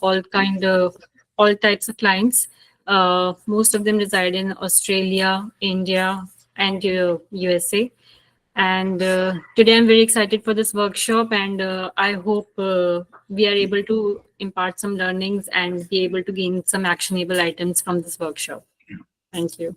all types of clients. Most of them reside in Australia, India, and USA. And today I'm very excited for this workshop, and I hope we are able to impart some learnings and be able to gain some actionable items from this workshop. Thank you.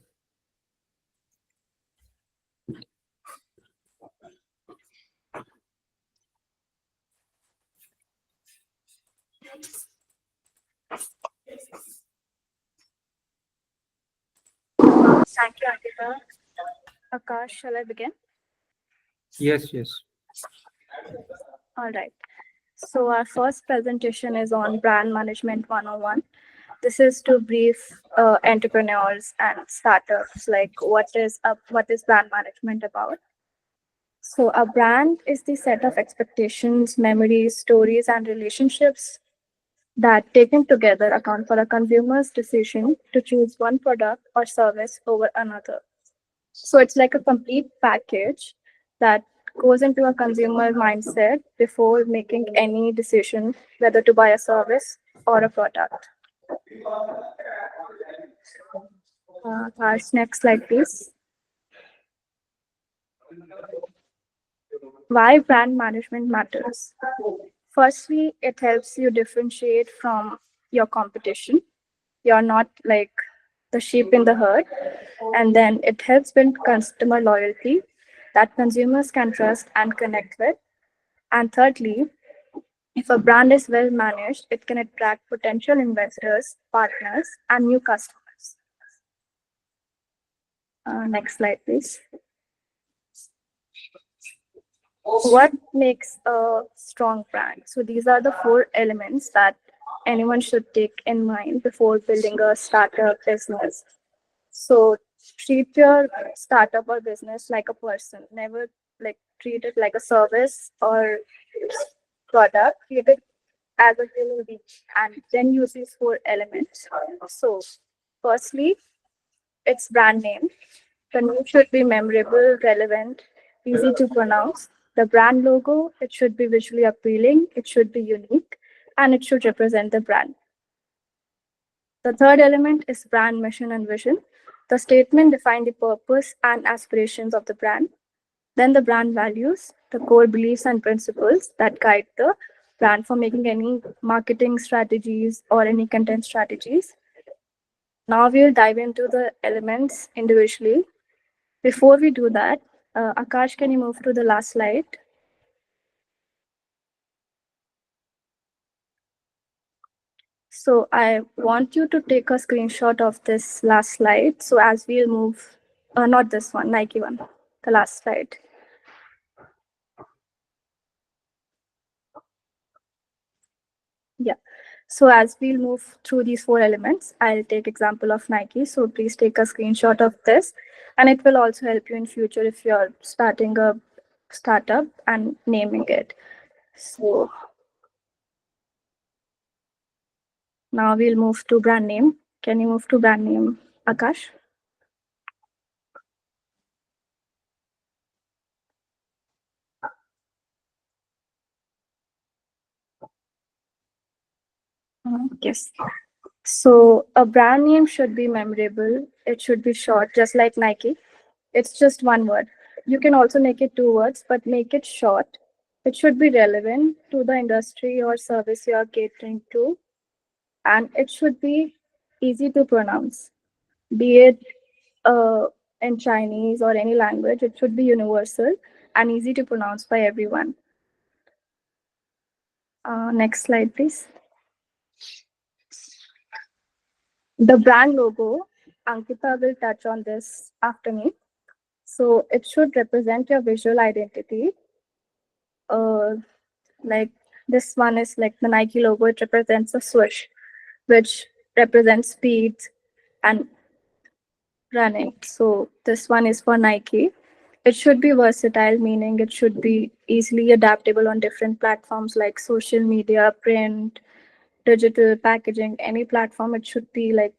Thank you, Ankita. Akash, shall I begin? Yes, yes. All right. So our first presentation is on brand management 101. This is to brief entrepreneurs and startups like what is brand management about. So a brand is the set of expectations, memories, stories, and relationships that taken together account for a consumer's decision to choose one product or service over another. So it's like a complete package that goes into a consumer mindset before making any decision whether to buy a service or a product. Harsh, next slide, please. Why brand management matters. Firstly, it helps you differentiate from your competition. You're not like the sheep in the herd. And then it helps build customer loyalty that consumers can trust and connect with. And thirdly, if a brand is well managed, it can attract potential investors, partners, and new customers. Next slide, please. What makes a strong brand? So these are the four elements that anyone should take in mind before building a startup business. So treat your startup or business like a person. Never like treat it like a service or product. Treat it as a human being, and then use these four elements. So firstly, it's brand name. The name should be memorable, relevant, easy to pronounce. The brand logo, it should be visually appealing, it should be unique, and it should represent the brand. The third element is brand mission and vision. The statement defines the purpose and aspirations of the brand. Then the brand values, the core beliefs and principles that guide the brand for making any marketing strategies or any content strategies. Now we'll dive into the elements individually. Before we do that, Akash, can you move to the last slide? So I want you to take a screenshot of this last slide. So as we'll move, not this one, Nike one, the last slide. Yeah. So as we'll move through these four elements, I'll take example of Nike. So please take a screenshot of this, and it will also help you in future if you're starting a startup and naming it. So now we'll move to brand name. Can you move to brand name, Akash? Yes. So a brand name should be memorable. It should be short, just like Nike. It's just one word. You can also make it two words, but make it short. It should be relevant to the industry or service you are catering to, and it should be easy to pronounce. Be it in Chinese or any language, it should be universal and easy to pronounce by everyone. Next slide, please. The brand logo, Ankita will touch on this after me. So it should represent your visual identity. Like this one is like the Nike logo, it represents a swoosh, which represents speed and running. So this one is for Nike. It should be versatile, meaning it should be easily adaptable on different platforms like social media, print, digital packaging, any platform. It should be like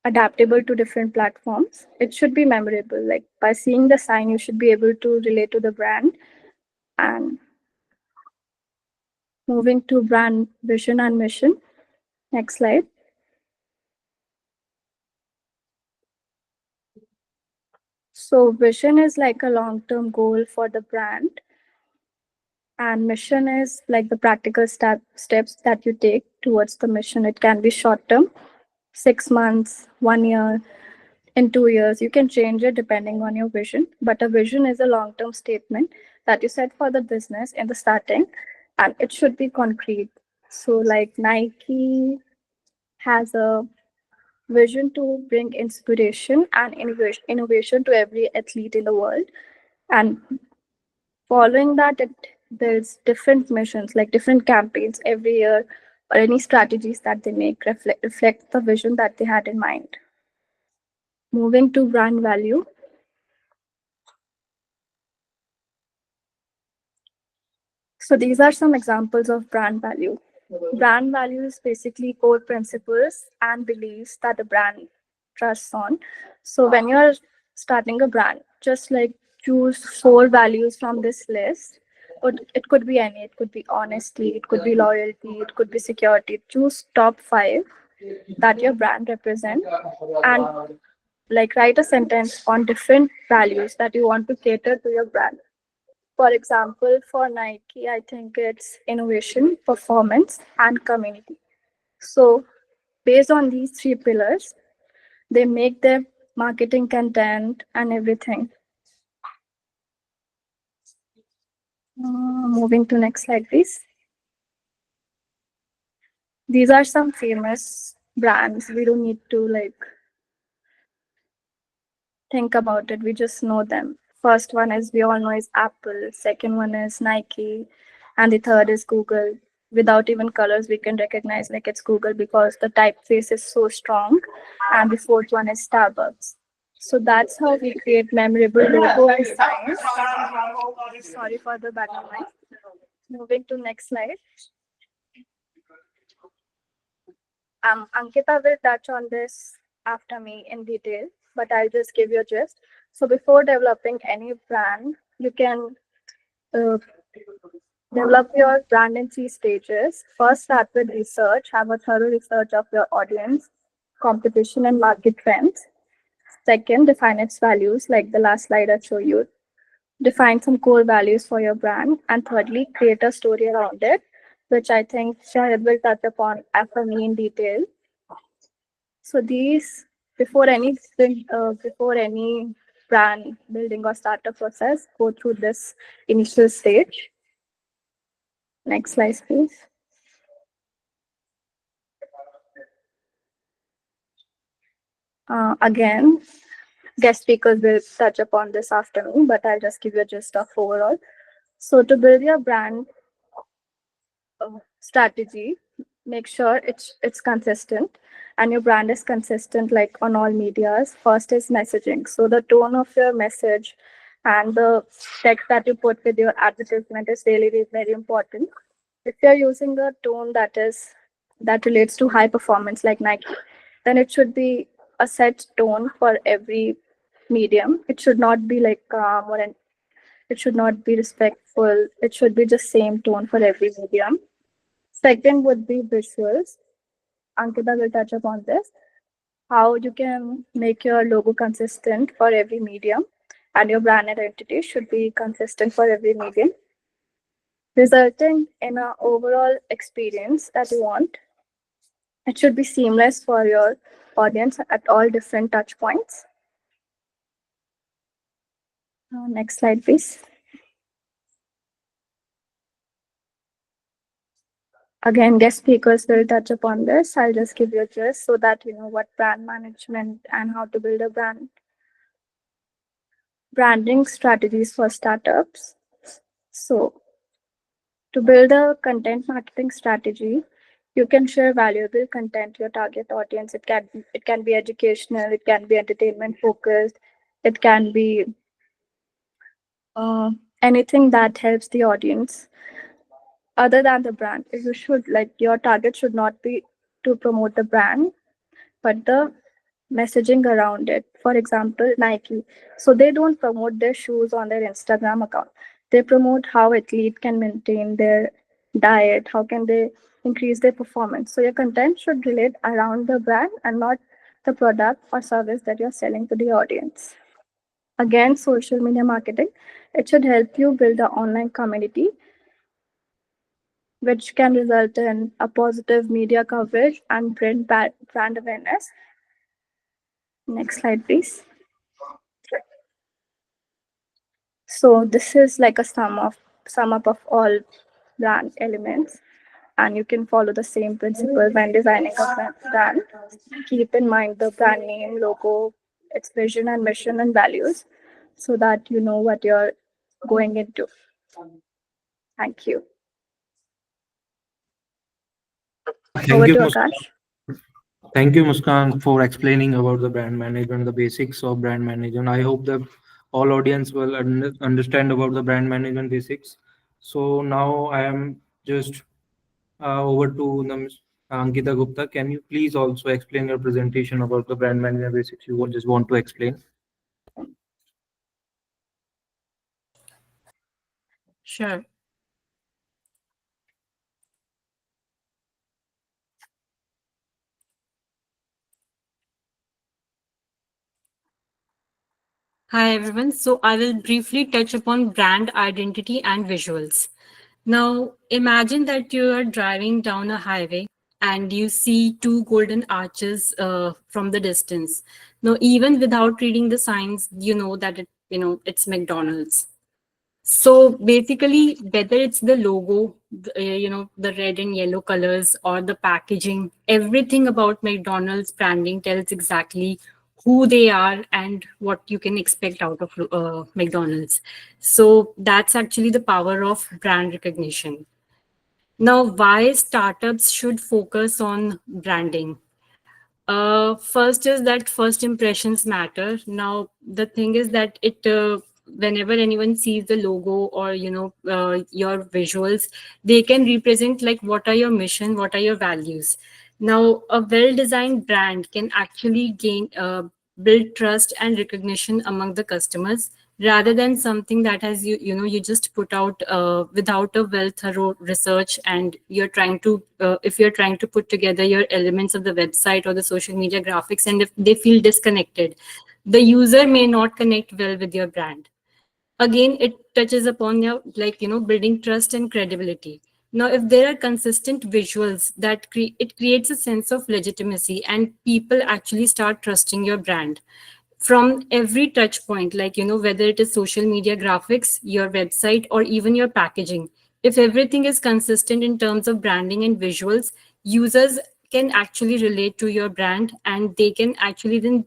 adaptable to different platforms. It should be memorable. Like by seeing the sign, you should be able to relate to the brand. And Moving to brand vision and mission. Next slide. So vision is like a long-term goal for the brand, and mission is like the practical steps that you take towards the mission. It can be short-term, 6 months, 1 year, in 2 years. You can change it depending on your vision, but a vision is a long-term statement that you set for the business in the starting, and it should be concrete. So like Nike has a vision to bring inspiration and innovation to every athlete in the world. And following that, it builds different missions, like different campaigns every year, or any strategies that they make reflect the vision that they had in mind. Moving to brand value. So these are some examples of brand value. Brand value is basically core principles and beliefs that the brand trusts on. So when you're starting a brand, just like choose 4 values from this list. It could be any, it could be honesty, it could be loyalty, it could be security. Choose top 5 that your brand represent, and like write a sentence on different values that you want to cater to your brand. For example, for Nike, I think it's innovation, performance, and community. So, based on these 3 pillars, they make their marketing content and everything. Moving to next slide, please. These are some famous brands. We don't need to like think about it. We just know them. First one is we all know is Apple. Second one is Nike, and the third is Google. Without even colors, we can recognize like it's Google because the typeface is so strong. And the fourth one is Starbucks. So that's how we create memorable logo and signs. Sorry for the background noise. Moving to next slide. Ankita will touch on this after me in detail, but I'll just give you a gist. So before developing any brand, you can uh, develop your brand in 3 stages. First, start with research. Have a thorough research of your audience, competition, and market trends. Second, define its values, like the last slide I showed you. Define some core values for your brand. And thirdly, create a story around it, which I think Shahid will touch upon after me in detail. So these, before anything, before any brand building or startup process, go through this initial stage. Next slide, please. Again, guest speakers will touch upon this after me, but I'll just give you a gist of overall. So to build your brand strategy, make sure it's consistent, and your brand is consistent like on all medias. First is messaging. So the tone of your message and the text that you put with your advertisement is really very important. If you're using a tone that relates to high performance like Nike, then it should be a set tone for every medium. It should not be like calm or it should not be respectful. It should be just same tone for every medium. Second would be visuals. Ankita will touch upon this. How you can make your logo consistent for every medium, and your brand identity should be consistent for every medium, resulting in an overall experience that you want. It should be seamless for your audience at all different touch points. Next slide, please. Again, guest speakers will touch upon this. I'll just give you a gist so that you know what brand management and how to build a brand. Branding strategies for startups. So, to build a content marketing strategy, you can share valuable content to your target audience. It can be educational, it can be entertainment focused, it can be anything that helps the audience other than the brand. You should like your target should not be to promote the brand, but the messaging around it. For example, Nike. So they don't promote their shoes on their Instagram account. They promote how athlete can maintain their diet, how can they increase their performance. So your content should relate around the brand and not the product or service that you're selling to the audience. Again, social media marketing, it should help you build an online community, which can result in a positive media coverage and brand awareness. Next slide, please. So this is like a sum up of all brand elements, and you can follow the same principle when designing a brand. Keep in mind the brand name, logo, its vision and mission and values, so that you know what you're going into. Thank you. Thank Over you, to Muskan. Akash. Thank you, Muskan, for explaining about the brand management, the basics of brand management. I hope that all audience will understand about the brand management basics. So now I am just over to the Ankita Gupta. Can you please also explain your presentation about the brand management basics you just want to explain? Sure. Hi, everyone. So I will briefly touch upon brand identity and visuals. Now, imagine that you are driving down a highway and you see two golden arches from the distance. Now, even without reading the signs, you know that it's McDonald's. So basically, whether it's the logo, the red and yellow colors, or the packaging, everything about McDonald's branding tells exactly who they are and what you can expect out of McDonald's. So that's actually the power of brand recognition. Now, why startups should focus on branding? First is that first impressions matter. Now, the thing is that whenever anyone sees the logo or your visuals, they can represent like what are your mission, what are your values. Now, a well-designed brand can actually build trust and recognition among the customers rather than something that has you just put out without a well thorough research, and you're trying to if you're trying to put together your elements of the website or the social media graphics, and if they feel disconnected, the user may not connect well with your brand. Again, it touches upon your building trust and credibility. Now, if there are consistent visuals it creates a sense of legitimacy, and people actually start trusting your brand from every touch point, whether it is social media graphics, your website, or even your packaging. If everything is consistent in terms of branding and visuals, users can actually relate to your brand, and they can actually then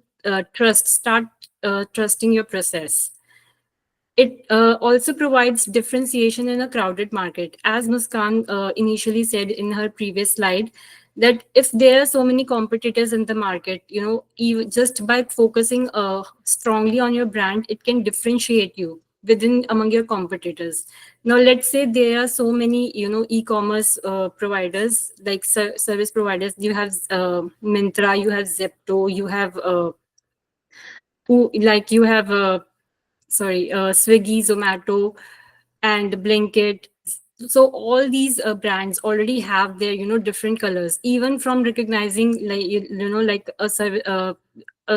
start trusting your process. It also provides differentiation in a crowded market. As Muskan initially said in her previous slide, that if there are so many competitors in the market, even just by focusing strongly on your brand, it can differentiate you within among your competitors. Now, let's say there are so many, e-commerce providers, like service providers. You have Myntra, you have Zepto, you have you have Swiggy, Zomato, and Blinkit. So all these brands already have their different colors. Even from recognizing like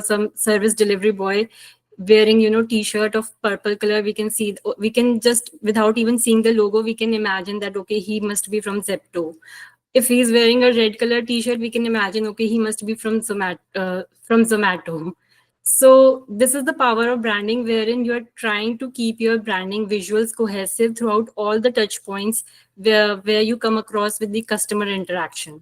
some service delivery boy wearing t-shirt of purple color, we can just without even seeing the logo, we can imagine that okay, he must be from Zepto. If he's wearing a red color t-shirt, we can imagine okay, he must be from Zomato. So this is the power of branding, wherein you're trying to keep your branding visuals cohesive throughout all the touch points where you come across with the customer interaction.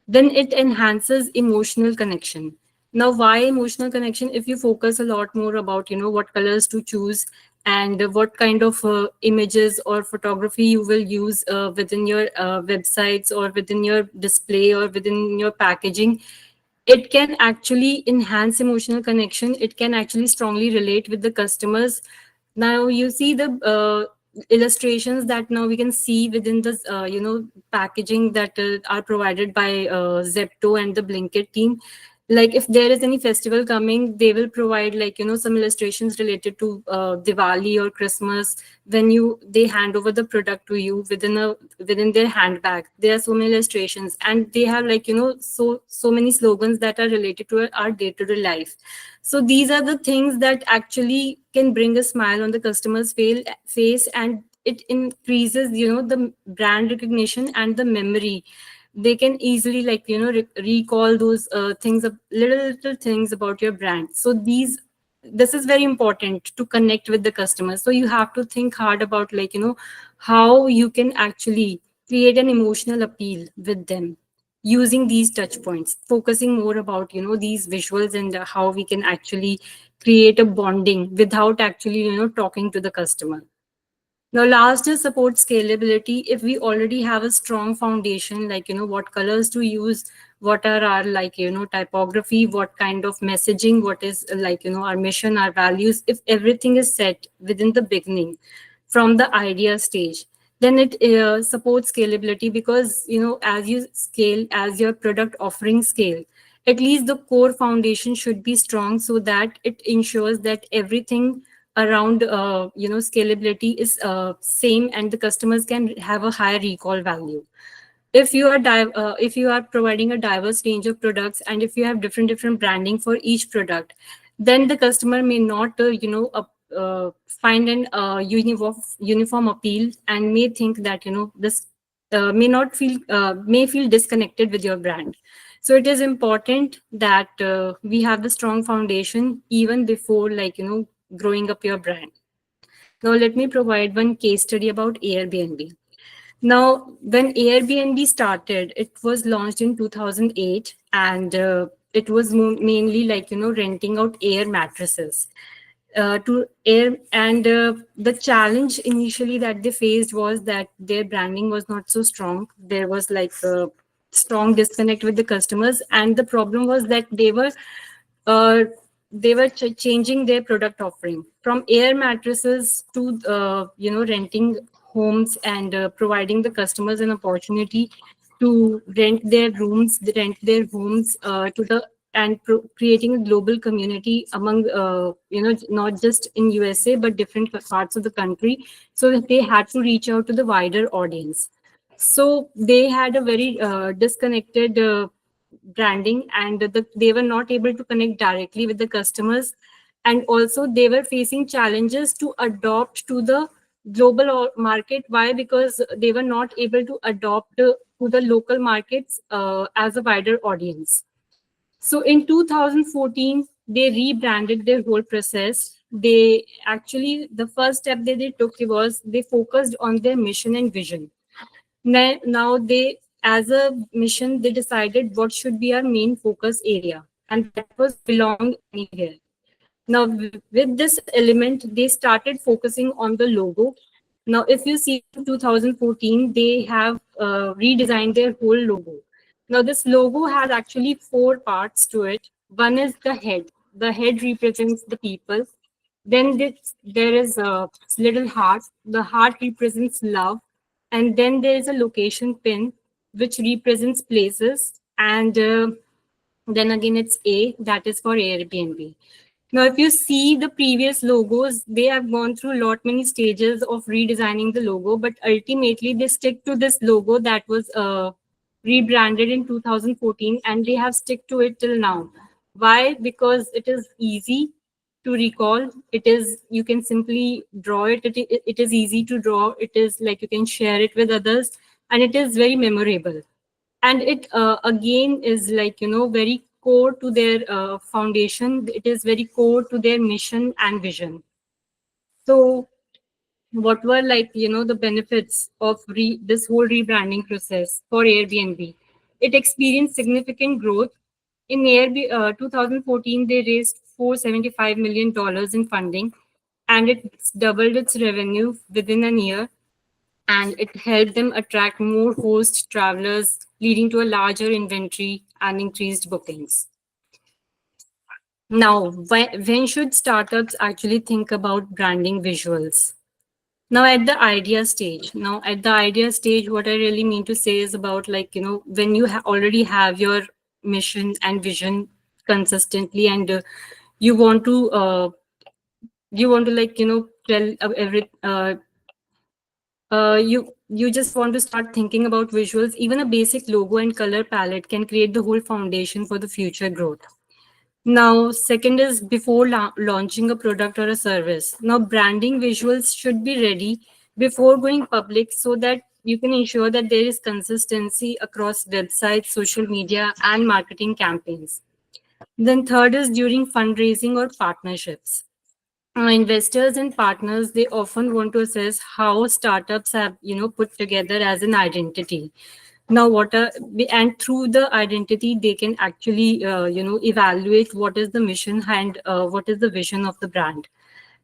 Then it enhances emotional connection. Now, why emotional connection? If you focus a lot more about what colors to choose and what kind of images or photography you will use within your websites or within your display or within your packaging, it can actually enhance emotional connection. It can actually strongly relate with the customers. Now you see the illustrations that now we can see within the packaging that are provided by Zepto and the Blinkit team. like if there is any festival coming, they will provide like some illustrations related to Diwali or Christmas. When you they hand over the product to you within their handbag, there are so many illustrations, and they have like so many slogans that are related to our day-to-day life. So these are the things that actually can bring a smile on the customer's face, and it increases the brand recognition and the memory. They can easily like recall those things, little things about your brand. So this is very important to connect with the customers. So you have to think hard about like how you can actually create an emotional appeal with them using these touch points, focusing more about these visuals, and how we can actually create a bonding without actually talking to the customer. Now, last is support scalability. If we already have a strong foundation, like, what colors to use, what are our, like, typography, what kind of messaging, what is like, our mission, our values, if everything is set within the beginning from the idea stage, then it supports scalability, because, as you scale, as your product offering scale, at least the core foundation should be strong, so that it ensures that everything around scalability is same, and the customers can have a higher recall value. If you are providing a diverse range of products, and if you have different branding for each product, then the customer may not find an uniform appeal, and may think that this may feel disconnected with your brand. So it is important that we have the strong foundation even before like growing up your brand. Now let me provide one case study about Airbnb. Now, when Airbnb started, it was launched in 2008, and it was mainly like renting out air mattresses to air. And the challenge initially that they faced was that their branding was not so strong. There was like a strong disconnect with the customers, and the problem was that uh, they were changing their product offering from air mattresses to renting homes, and providing the customers an opportunity to rent their homes to the and creating a global community among not just in USA but different parts of the country, so that they had to reach out to the wider audience. So they had a very disconnected branding, and they were not able to connect directly with the customers, and also they were facing challenges to adopt to the global market. Why? Because they were not able to adopt to the local markets as a wider audience. So in 2014, they rebranded their whole process. They actually, the first step that they took was they focused on their mission and vision. Now they, as a mission, they decided what should be our main focus area, and that was belong anywhere. Now, with this element, they started focusing on the logo. Now, if you see in 2014, they have redesigned their whole logo. Now, this logo has actually four parts to it. One is the head. The head represents the people. Then there is a little heart. The heart represents love. And then there is a location pin, which represents places. And then again, it's A, that is for Airbnb. Now, if you see the previous logos, they have gone through a lot many stages of redesigning the logo, but ultimately they stick to this logo that was rebranded in 2014, and they have stick to it till now. Why? Because it is easy to recall. It is, you can simply draw it. It is easy to draw. It is like you can share it with others, and it is very memorable. And it again is like very core to their foundation. It is very core to their mission and vision. So what were like the benefits of this whole rebranding process for Airbnb? It experienced significant growth. In 2014, they raised $475 million in funding, and it doubled its revenue within a year, and it helped them attract more host travelers, leading to a larger inventory and increased bookings. Now, when should startups actually think about branding visuals? Now, at the idea stage. Now, at the idea stage, what I really mean to say is about like, when you already have your mission and vision consistently, and you want to like tell every you just want to start thinking about visuals. Even a basic logo and color palette can create the whole foundation for the future growth. Now, second is before launching a product or a service. Now, branding visuals should be ready before going public so that you can ensure that there is consistency across websites, social media, and marketing campaigns. Then, third is during fundraising or partnerships. Investors and partners, they often want to assess how startups have put together as an identity. Now what are and through the identity they can actually evaluate what is the mission and what is the vision of the brand,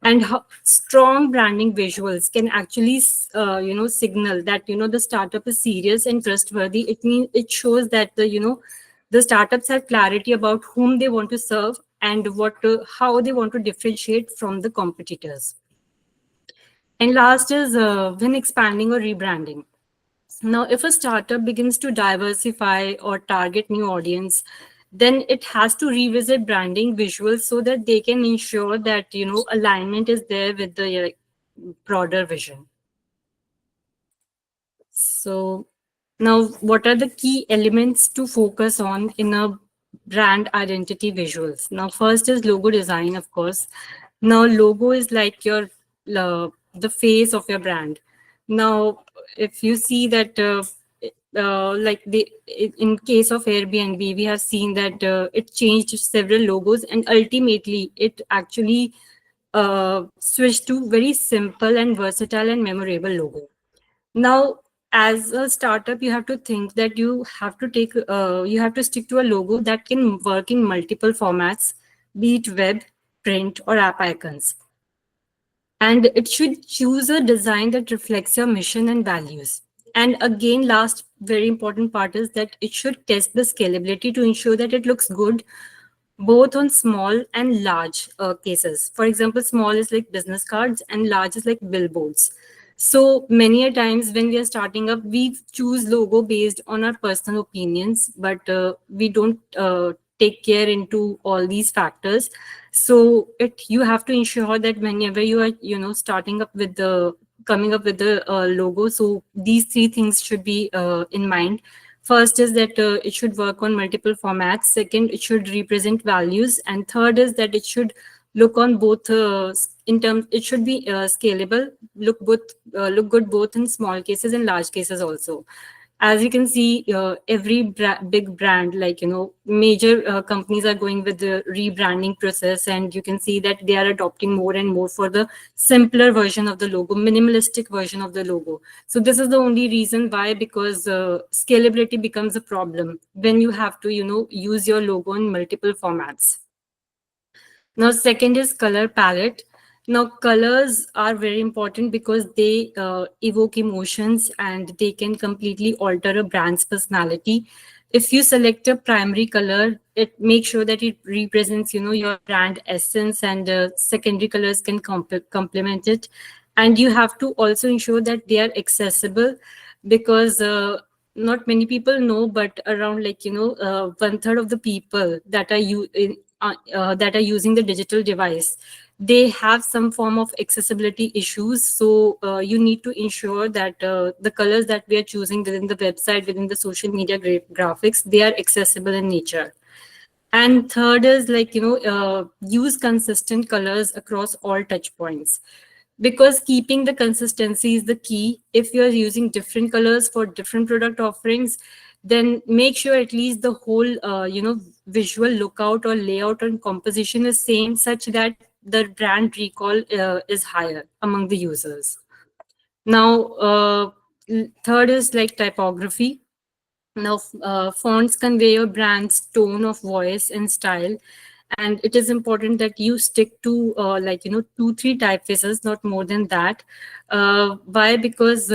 and how strong branding visuals can actually signal that the startup is serious and trustworthy. It means it shows that the startups have clarity about whom they want to serve and how they want to differentiate from the competitors. And last is when expanding or rebranding. Now, if a startup begins to diversify or target new audience, then it has to revisit branding visuals so that they can ensure that alignment is there with the broader vision. So now, what are the key elements to focus on in a brand identity visuals? Now, first is logo design, of course. Now, logo is like your the face of your brand. Now, if you see that, like in case of Airbnb, we have seen that it changed several logos, and ultimately, it actually switched to very simple and versatile and memorable logo. Now, as a startup, you have to think that you have to stick to a logo that can work in multiple formats, be it web, print, or app icons. And it should choose a design that reflects your mission and values. And again, last very important part is that it should test the scalability to ensure that it looks good both on small and large cases. For example, small is like business cards and large is like billboards. So many a times when we are starting up, we choose logo based on our personal opinions, but we don't take care into all these factors. So you have to ensure that whenever you are starting up with the coming up with the logo, so these three things should be in mind. First is that it should work on multiple formats. Second, it should represent values. And third is that it should look on both in terms. It should be scalable, look good both in small cases and large cases also. As you can see, every big brand, like major companies are going with the rebranding process, and you can see that they are adopting more and more for the simpler version of the logo, minimalistic version of the logo. So this is the only reason why, because scalability becomes a problem when you have to use your logo in multiple formats. Now, second is color palette. Now, colors are very important because they evoke emotions and they can completely alter a brand's personality. If you select a primary color, it makes sure that it represents, your brand essence, and secondary colors can complement it. And you have to also ensure that they are accessible, because not many people know, but around like one third of the people that are using the digital device, they have some form of accessibility issues. So you need to ensure that the colors that we are choosing within the website, within the social media graphics, they are accessible in nature. And third is like use consistent colors across all touch points, because keeping the consistency is the key. If you're using different colors for different product offerings, then make sure at least the whole visual lookout or layout and composition is same, such that the brand recall is higher among the users. Now third is like typography. Now, fonts convey your brand's tone of voice and style, and it is important that you stick to like 2-3 typefaces, not more than that. Why? Because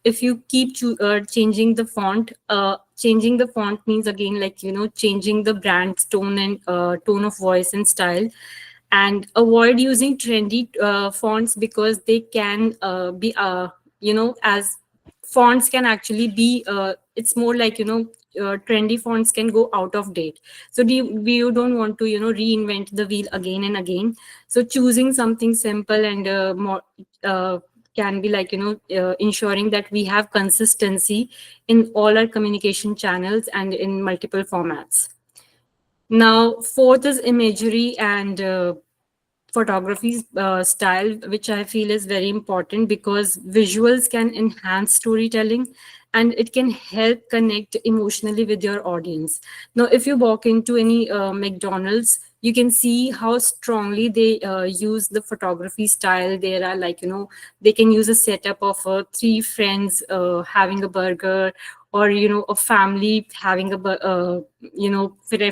if you keep changing the font means again like changing the brand's tone and tone of voice and style. And avoid using trendy fonts, because they can be as fonts can actually be it's more like trendy fonts can go out of date. So you don't want to reinvent the wheel again and again. So choosing something simple and more can be ensuring that we have consistency in all our communication channels and in multiple formats. Now, fourth is imagery and photography style, which I feel is very important because visuals can enhance storytelling and it can help connect emotionally with your audience. Now, if you walk into any McDonald's, you can see how strongly they use the photography style. There are they can use a setup of three friends having a burger, or a family having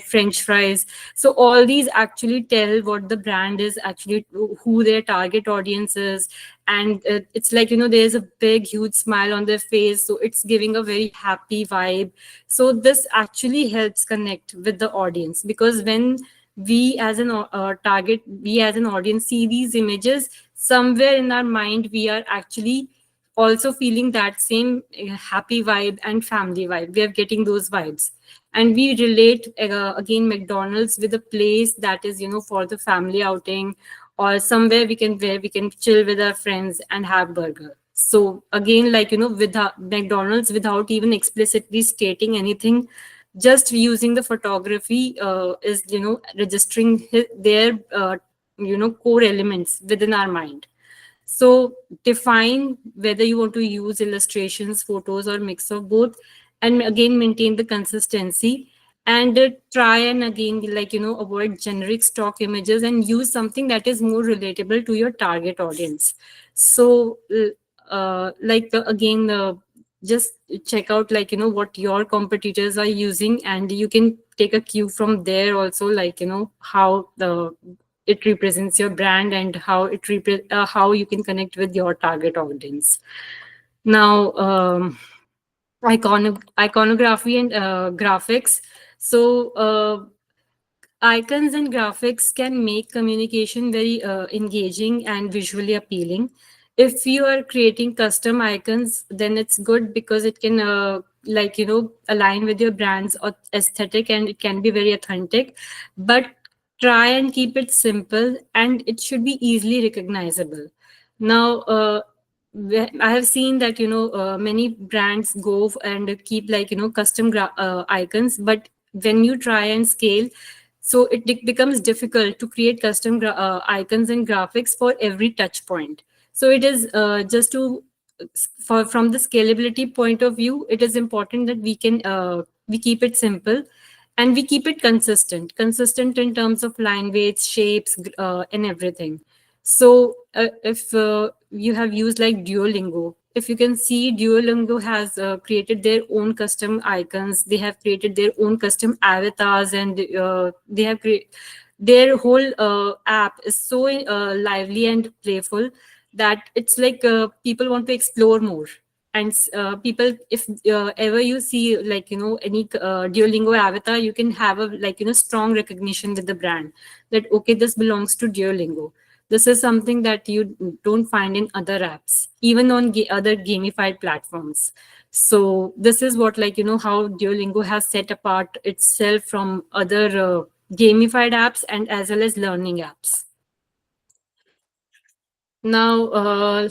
French fries. So all these actually tell what the brand is, actually who their target audience is. And it's there's a big huge smile on their face, so it's giving a very happy vibe. So this actually helps connect with the audience, because when we as an target, we as an audience see these images, somewhere in our mind we are actually also feeling that same happy vibe and family vibe. We are getting those vibes, and we relate again McDonald's with a place that is for the family outing, or somewhere where we can chill with our friends and have burger. So again, without McDonald's, without even explicitly stating anything, just using the photography is registering their core elements within our mind. So define whether you want to use illustrations, photos, or mix of both, and again maintain the consistency. And try and again avoid generic stock images and use something that is more relatable to your target audience. So again, just check out what your competitors are using, and you can take a cue from there also, how it represents your brand and how you can connect with your target audience. Now, iconography and graphics. So icons and graphics can make communication very engaging and visually appealing. If you are creating custom icons, then it's good because it can align with your brand's aesthetic, and it can be very authentic. But try and keep it simple, and it should be easily recognizable. Now, I have seen that many brands and keep custom icons, but when you try and scale, so it becomes difficult to create custom icons and graphics for every touch point. So it is just to for from the scalability point of view, it is important that we keep it simple, and we keep it consistent in terms of line weights, shapes, and everything. So if you have used like Duolingo, if you can see, Duolingo has created their own custom icons. They have created their own custom avatars, and they have their whole app is so lively and playful that it's people want to explore more. And people, if ever you see any Duolingo avatar, you can have a strong recognition with the brand, that okay, this belongs to Duolingo. This is something that you don't find in other apps, even on other gamified platforms. So this is what how Duolingo has set apart itself from other gamified apps and as well as learning apps. Now,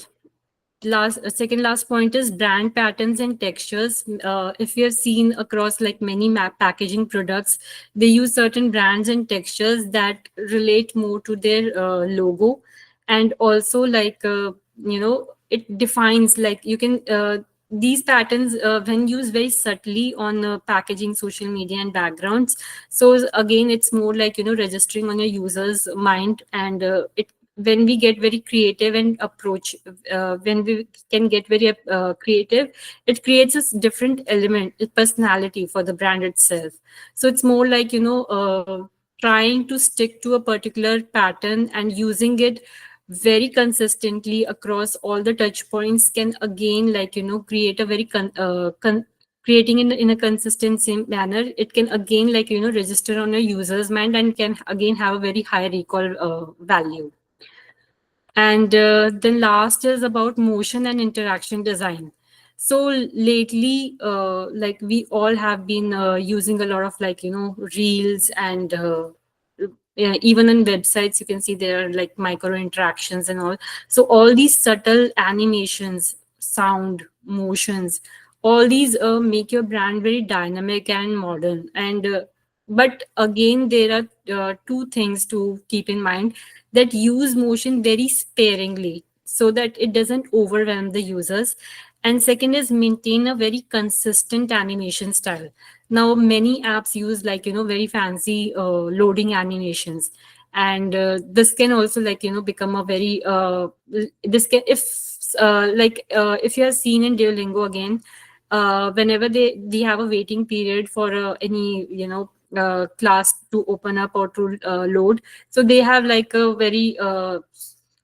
second last point is brand patterns and textures. If you have seen across many map packaging products, they use certain brands and textures that relate more to their logo. And also it defines, you can these patterns when used very subtly on packaging, social media, and backgrounds. So again, it's more registering on your user's mind. And it when we get very creative and approach when we can get very creative, it creates a different element, a personality for the brand itself. So it's more trying to stick to a particular pattern and using it very consistently across all the touch points can again create a very creating in a consistent same manner. It can again register on a user's mind and can again have a very high recall value. And then last is about motion and interaction design. So lately, like we all have been using a lot of, like, reels, and yeah, even on websites you can see there are like micro interactions and all. So all these subtle animations, sound, motions, all these make your brand very dynamic and modern. And but again, there are two things to keep in mind: that use motion very sparingly so that it doesn't overwhelm the users, and second is maintain a very consistent animation style. Now many apps use, like, very fancy loading animations, and this can also, like, become a very this can, if you have seen in Duolingo again, whenever they have a waiting period for any, class to open up or to load, so they have like a very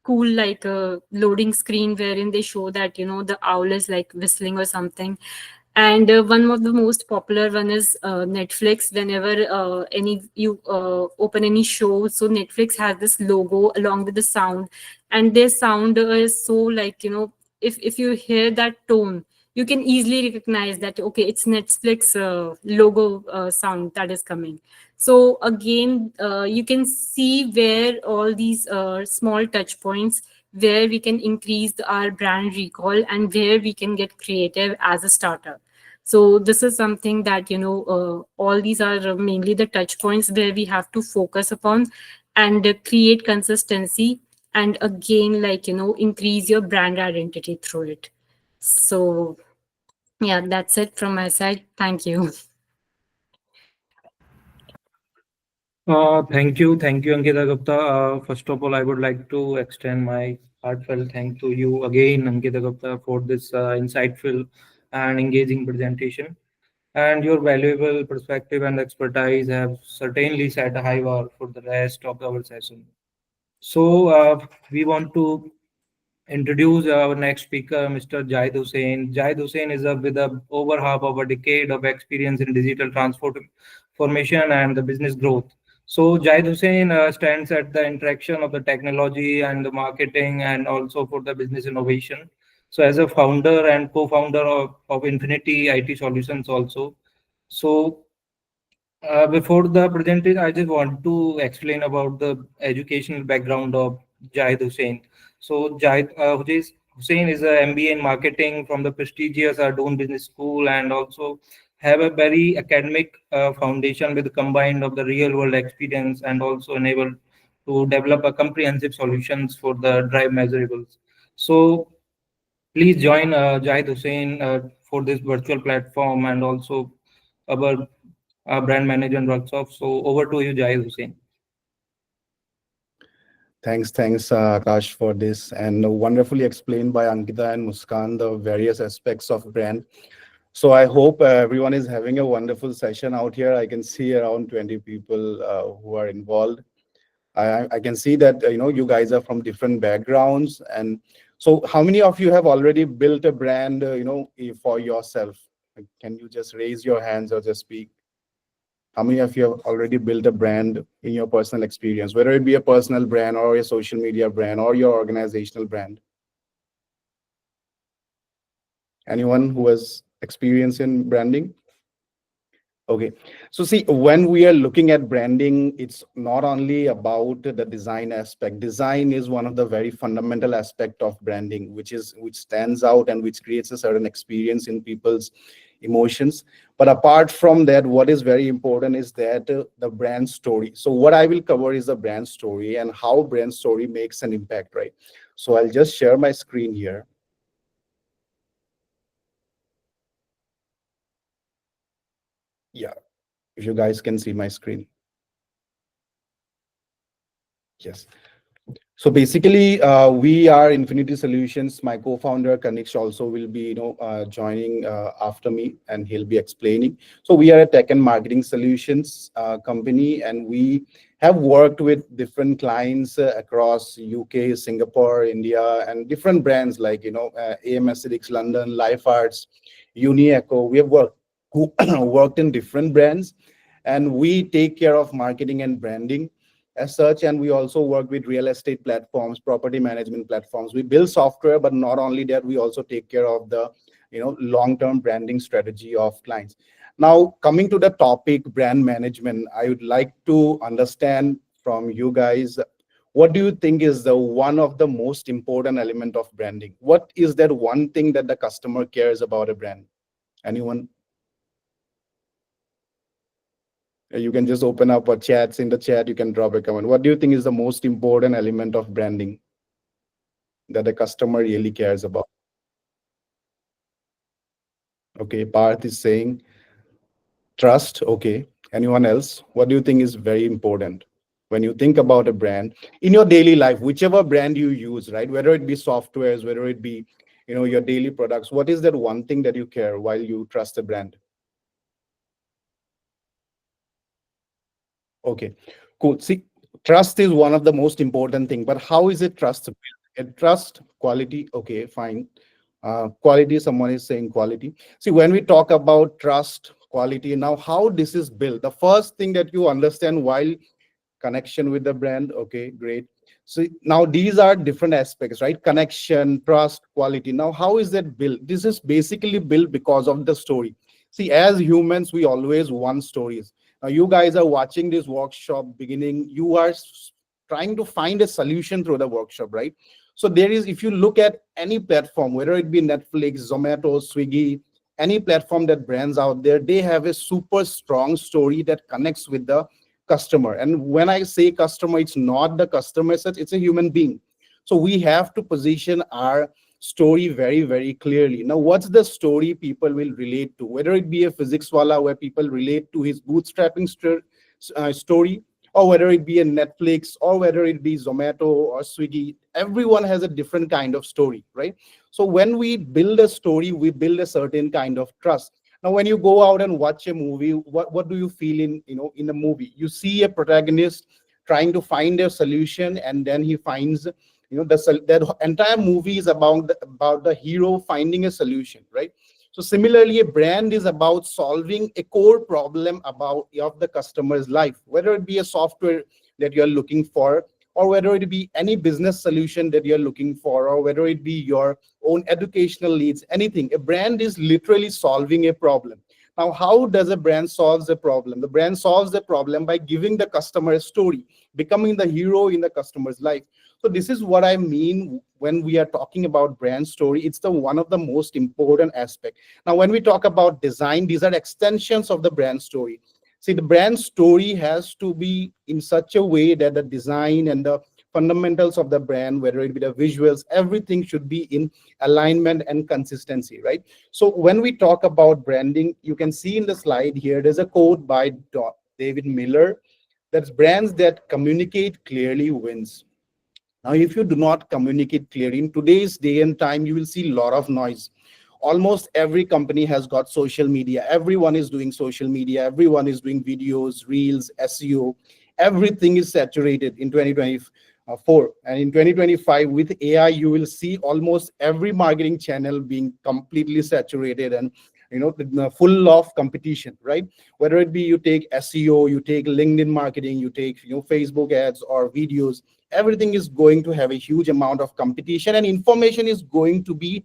cool, like, loading screen wherein they show that, the owl is like whistling or something. And one of the most popular one is Netflix. Whenever any you open any show, so Netflix has this logo along with the sound, and their sound is so, like, if you hear that tone, you can easily recognize that, okay, it's Netflix logo sound that is coming. So again, you can see where all these small touch points, where we can increase our brand recall and where we can get creative as a startup. So this is something that, all these are mainly the touch points where we have to focus upon and create consistency, and again, like, increase your brand identity through it. So yeah, that's it from my side. Thank you. Thank you, Ankita Gupta. First of all, I would like to extend my heartfelt thank to you again, Ankita Gupta, for this insightful and engaging presentation. And your valuable perspective and expertise have certainly set a high bar for the rest of our session. So, we want to introduce our next speaker, Mr. Jahid Hussain. Jahid Hussain is with over half of a decade of experience in digital transformation and the business growth. So, Jahid Hussain stands at the interaction of the technology and the marketing and also for the business innovation. So, as a founder and co-founder of Infinity IT Solutions also. So, before the presentation, I just want to explain about the educational background of Jahid Hussain. So Hussain is a MBA in marketing from the prestigious Doon Business School, and also have a very academic foundation with combined of the real world experience, and also enabled to develop a comprehensive solutions for the drive measurables. So please join Jahid Hussain for this virtual platform and also our brand management workshop. So over to you, Jahid Hussain. Thanks, Akash, for this, and wonderfully explained by Ankita and Muskaan the various aspects of brand. So I hope everyone is having a wonderful session out here. I can see around 20 people who are involved. I can see that you guys are from different backgrounds, and so how many of you have already built a brand for yourself? Can you just raise your hands or just speak? How many of you have already built a brand in your personal experience, whether it be a personal brand or a social media brand or your organizational brand? Anyone who has experience in branding? Okay, so see, when we are looking at branding, it's not only about the design aspect. Design is one of the very fundamental aspect of branding, which stands out and which creates a certain experience in people's emotions. But apart from that, what is very important is that the brand story. So what I will cover is the brand story and how brand story makes an impact, right? So I'll just share my screen here. Yeah, if you guys can see my screen. Yes. So basically, we are Infinity Solutions. My co-founder Kanish also will be, joining after me, and he'll be explaining. So we are a tech and marketing solutions company, and we have worked with different clients across UK, Singapore, India, and different brands like AM Aesthetics, London, Life Arts, Uni Echo. We have worked in different brands, and we take care of marketing and branding as such. And we also work with real estate platforms, property management platforms. We build software, but not only that, we also take care of the long-term branding strategy of clients. Now, coming to the topic brand management, I would like to understand from you guys, what do you think is the one of the most important element of branding? What is that one thing that the customer cares about a brand? Anyone? You can just open up a chats in the chat. You can drop a comment. What do you think is the most important element of branding that the customer really cares about? Okay, Parth is saying trust. Okay. Anyone else? What do you think is very important when you think about a brand in your daily life, whichever brand you use, right? Whether it be softwares, whether it be, your daily products. What is that one thing that you care while you trust a brand? Okay, cool. See, trust is one of the most important thing, but how is it trust built? A trust quality. Okay, fine. Quality, someone is saying quality. See, when we talk about trust, quality, now how this is built, the first thing that you understand while connection with the brand. Okay, great. So now these are different aspects, right? Connection, trust, quality. Now, how is that built? This is basically built because of the story. See, as humans, we always want stories. Now, you guys are watching this workshop beginning, you are trying to find a solution through the workshop, right? So there is, if you look at any platform, whether it be Netflix, Zomato, Swiggy, any platform that brands out there, they have a super strong story that connects with the customer. And when I say customer, it's not the customer such, it's a human being. So we have to position our story very, very clearly. Now, what's the story people will relate to? Whether it be a physics wala where people relate to his bootstrapping story, or whether it be a Netflix, or whether it be Zomato or Swiggy, everyone has a different kind of story, right? So when we build a story, we build a certain kind of trust. Now, when you go out and watch a movie, what do you feel in a movie? You see a protagonist trying to find a solution, and then he finds, that entire movie is about the hero finding a solution, right? So similarly, a brand is about solving a core problem of the customer's life, whether it be a software that you're looking for, or whether it be any business solution that you're looking for, or whether it be your own educational needs, anything. A brand is literally solving a problem. Now, how does a brand solves a problem? The brand solves the problem by giving the customer a story, becoming the hero in the customer's life. So this is what I mean when we are talking about brand story. It's the one of the most important aspect. Now, when we talk about design, these are extensions of the brand story. See, the brand story has to be in such a way that the design and the fundamentals of the brand, whether it be the visuals, everything should be in alignment and consistency, right? So when we talk about branding, you can see in the slide here, there's a quote by David Miller, that's brands that communicate clearly wins. Now, if you do not communicate clearly, in today's day and time, you will see a lot of noise. Almost every company has got social media. Everyone is doing social media. Everyone is doing videos, reels, SEO. Everything is saturated in 2024. And in 2025, with AI, you will see almost every marketing channel being completely saturated and full of competition, right? Whether it be you take SEO, you take LinkedIn marketing, you take Facebook ads or videos, everything is going to have a huge amount of competition, and information is going to be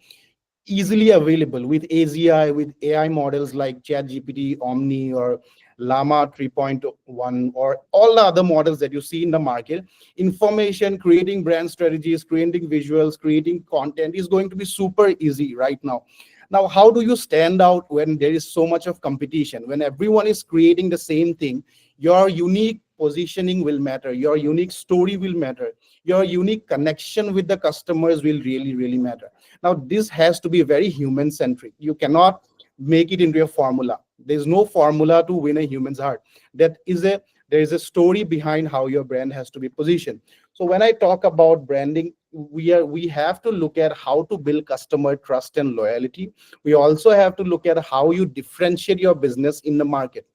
easily available with AGI, with AI models like ChatGPT, Omni, or Llama 3.1, or all the other models that you see in the market. Information, creating brand strategies, creating visuals, creating content is going to be super easy right now. Now, how do you stand out when there is so much of competition? When everyone is creating the same thing, your unique positioning will matter, your unique story will matter, your unique connection with the customers will really, really matter. Now, this has to be very human centric. You cannot make it into a formula. There's no formula to win a human's heart. There is a story behind how your brand has to be positioned. So when I talk about branding, we have to look at how to build customer trust and loyalty. We also have to look at how you differentiate your business in the market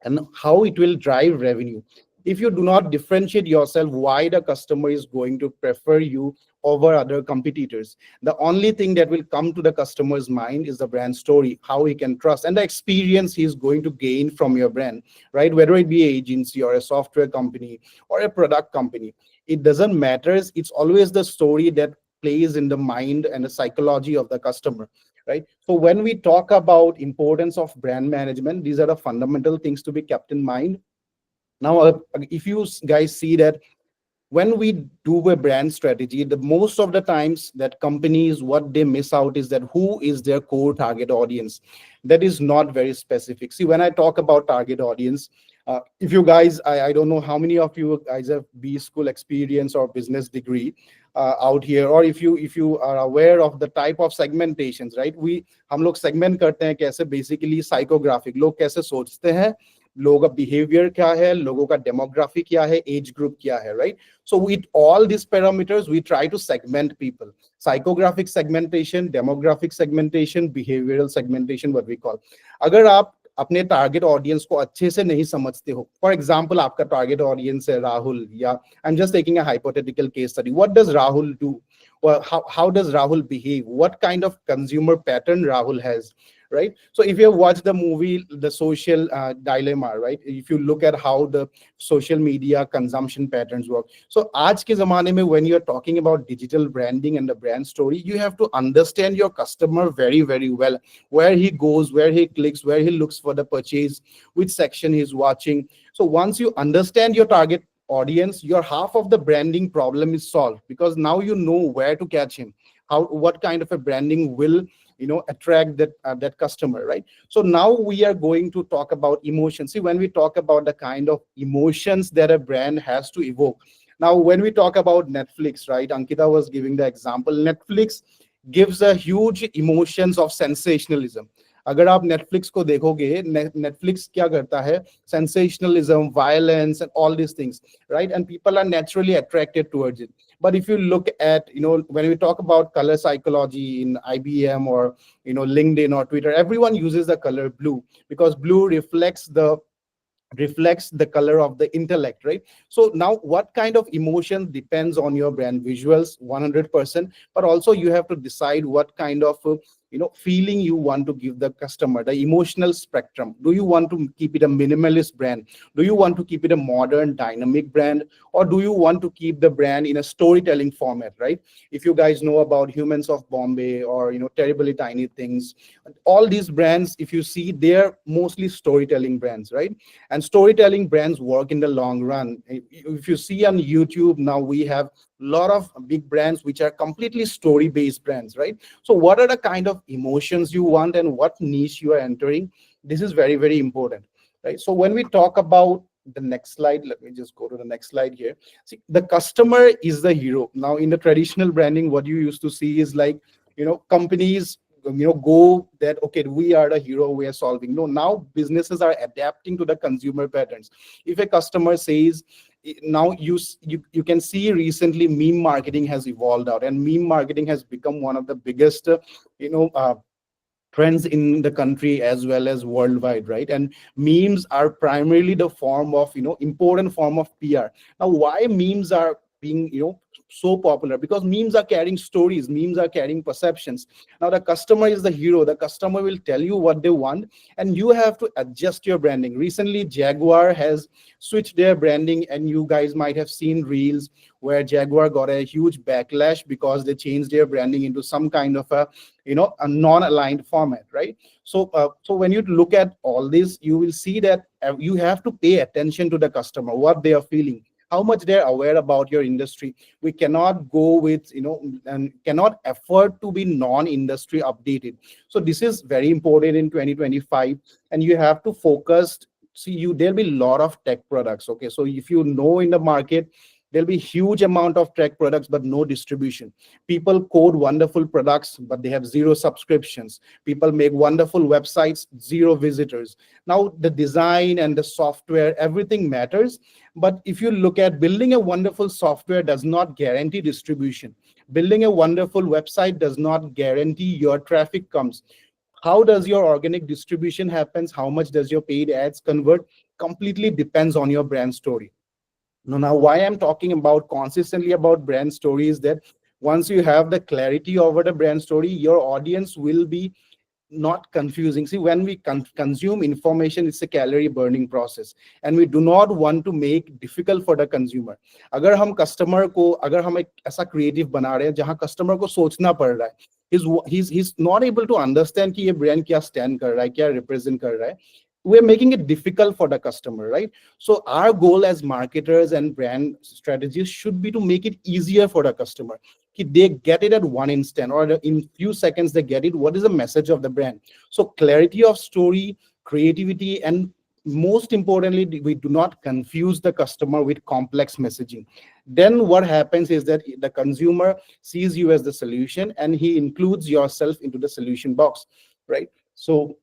and how it will drive revenue. If you do not differentiate yourself, why the customer is going to prefer you over other competitors? The only thing that will come to the customer's mind is the brand story, how he can trust, and the experience he is going to gain from your brand, right? Whether it be an agency or a software company or a product company, it doesn't matter. It's always the story that plays in the mind and the psychology of the customer. right? So when we talk about importance of brand management, these are the fundamental things to be kept in mind. Now, if you guys see that when we do a brand strategy, the most of the times that companies, what they miss out is that who is their core target audience. That is not very specific. See, when I talk about target audience, if you guys, I don't know how many of you guys have B school experience or business degree out here, or if you are aware of the type of segmentations, right? हम लोग segment करते हैं कैसे, basically psychographic, लोग कैसे सोचते हैं, लोगों का बिहेवियर क्या है, लोगों का डेमोग्राफी क्या है, एज ग्रुप क्या है, right? So with all these parameters, we try to segment people. Psychographic segmentation, demographic segmentation, behavioral segmentation, what we call. अगर आप अपने टारगेट ऑडियंस को अच्छे से नहीं समझते हो, फॉर एग्जाम्पल आपका टारगेट ऑडियंस है राहुल, या I am just taking a hypothetical case study, what does Rahul do, how does Rahul behave, what kind of consumer pattern Rahul has, right? So if you have watched the movie The Social Dilemma, right, if you look at how the social media consumption patterns work, so aaj ke zamane mein when you are talking about digital branding and the brand story, you have to understand your customer very very well, where he goes, where he clicks, where he looks for the purchase, which section he's watching. So once you understand your target audience, your half of the branding problem is solved, because now you know where to catch him, how, what kind of a branding will, you know, attract that customer, right? So now we are going to talk about emotions. See, when we talk about the kind of emotions that a brand has to evoke, now when we talk about Netflix, right, Ankita was giving the example, Netflix gives a huge emotions of sensationalism. अगर आप Netflix को देखोगे, Netflix क्या करता है, sensationalism, violence and all these things, right? And people are naturally attracted towards it. But if you look at, you know, when we talk about color psychology in IBM or, you know, LinkedIn or Twitter, everyone uses the color blue because blue reflects the color of the intellect, right? So now what kind of emotion depends on your brand visuals 100%, but also you have to decide what kind of you know, feeling you want to give the customer, the emotional spectrum. Do you want to keep it a minimalist brand? Do you want to keep it a modern dynamic brand? Or do you want to keep the brand in a storytelling format, right? If you guys know about Humans of Bombay or, you know, Terribly Tiny Things, all these brands, if you see, they're mostly storytelling brands, right? And storytelling brands work in the long run. If you see on YouTube now, we have a lot of big brands which are completely story based brands, right? So what are the kind of emotions you want and what niche you are entering? This is very very important, right? So when we talk about the next slide, let me just go to the next slide here. See, the customer is the hero. Now in the traditional branding, what you used to see is like, you know, companies, you know, go that, okay, we are the hero, we are solving. No, now businesses are adapting to the consumer patterns. If a customer says, now you can see recently meme marketing has evolved out, and meme marketing has become one of the biggest you know trends in the country as well as worldwide, right? And memes are primarily the form of, you know, important form of PR. Now why memes are being, you know, so popular? Because memes are carrying stories, memes are carrying perceptions. Now the customer is the hero, the customer will tell you what they want, and you have to adjust your branding. Recently Jaguar has switched their branding, and you guys might have seen reels where Jaguar got a huge backlash because they changed their branding into some kind of a, you know, a non-aligned format, right? So so when you look at all this, you will see that you have to pay attention to the customer, what they are feeling, how much they're aware about your industry. We cannot go with, you know, and cannot afford to be non-industry updated. So this is very important in 2025, and you have to focus. See, there'll be a lot of tech products, okay? So if you know in the market, there'll be huge amount of tech products but no distribution. People code wonderful products but they have zero subscriptions. People make wonderful websites, zero visitors. Now the design and the software, everything matters, but if you look at building a wonderful software does not guarantee distribution. Building a wonderful website does not guarantee your traffic comes. How does your organic distribution happens, how much does your paid ads convert, completely depends on your brand story. Now, why I'm talking about consistently about brand story is that once you have the clarity over the brand story, your audience will be not confusing. See, when we consume information, it's a calorie burning process, and we do not want to make difficult for the consumer. अगर हम customer को, अगर हम एक ऐसा creative बना रहे हैं जहां customer को सोचना पड़ रहा है, he's not able to understand कि ये brand क्या stand कर रहा है, क्या represent कर रहा है. We're making it difficult for the customer, right? So our goal as marketers and brand strategists should be to make it easier for the customer. They get it at one instant, or in few seconds they get it. What is the message of the brand? So clarity of story, creativity, and most importantly, we do not confuse the customer with complex messaging. Then what happens is that the consumer sees you as the solution, and he includes yourself into the solution box, right? So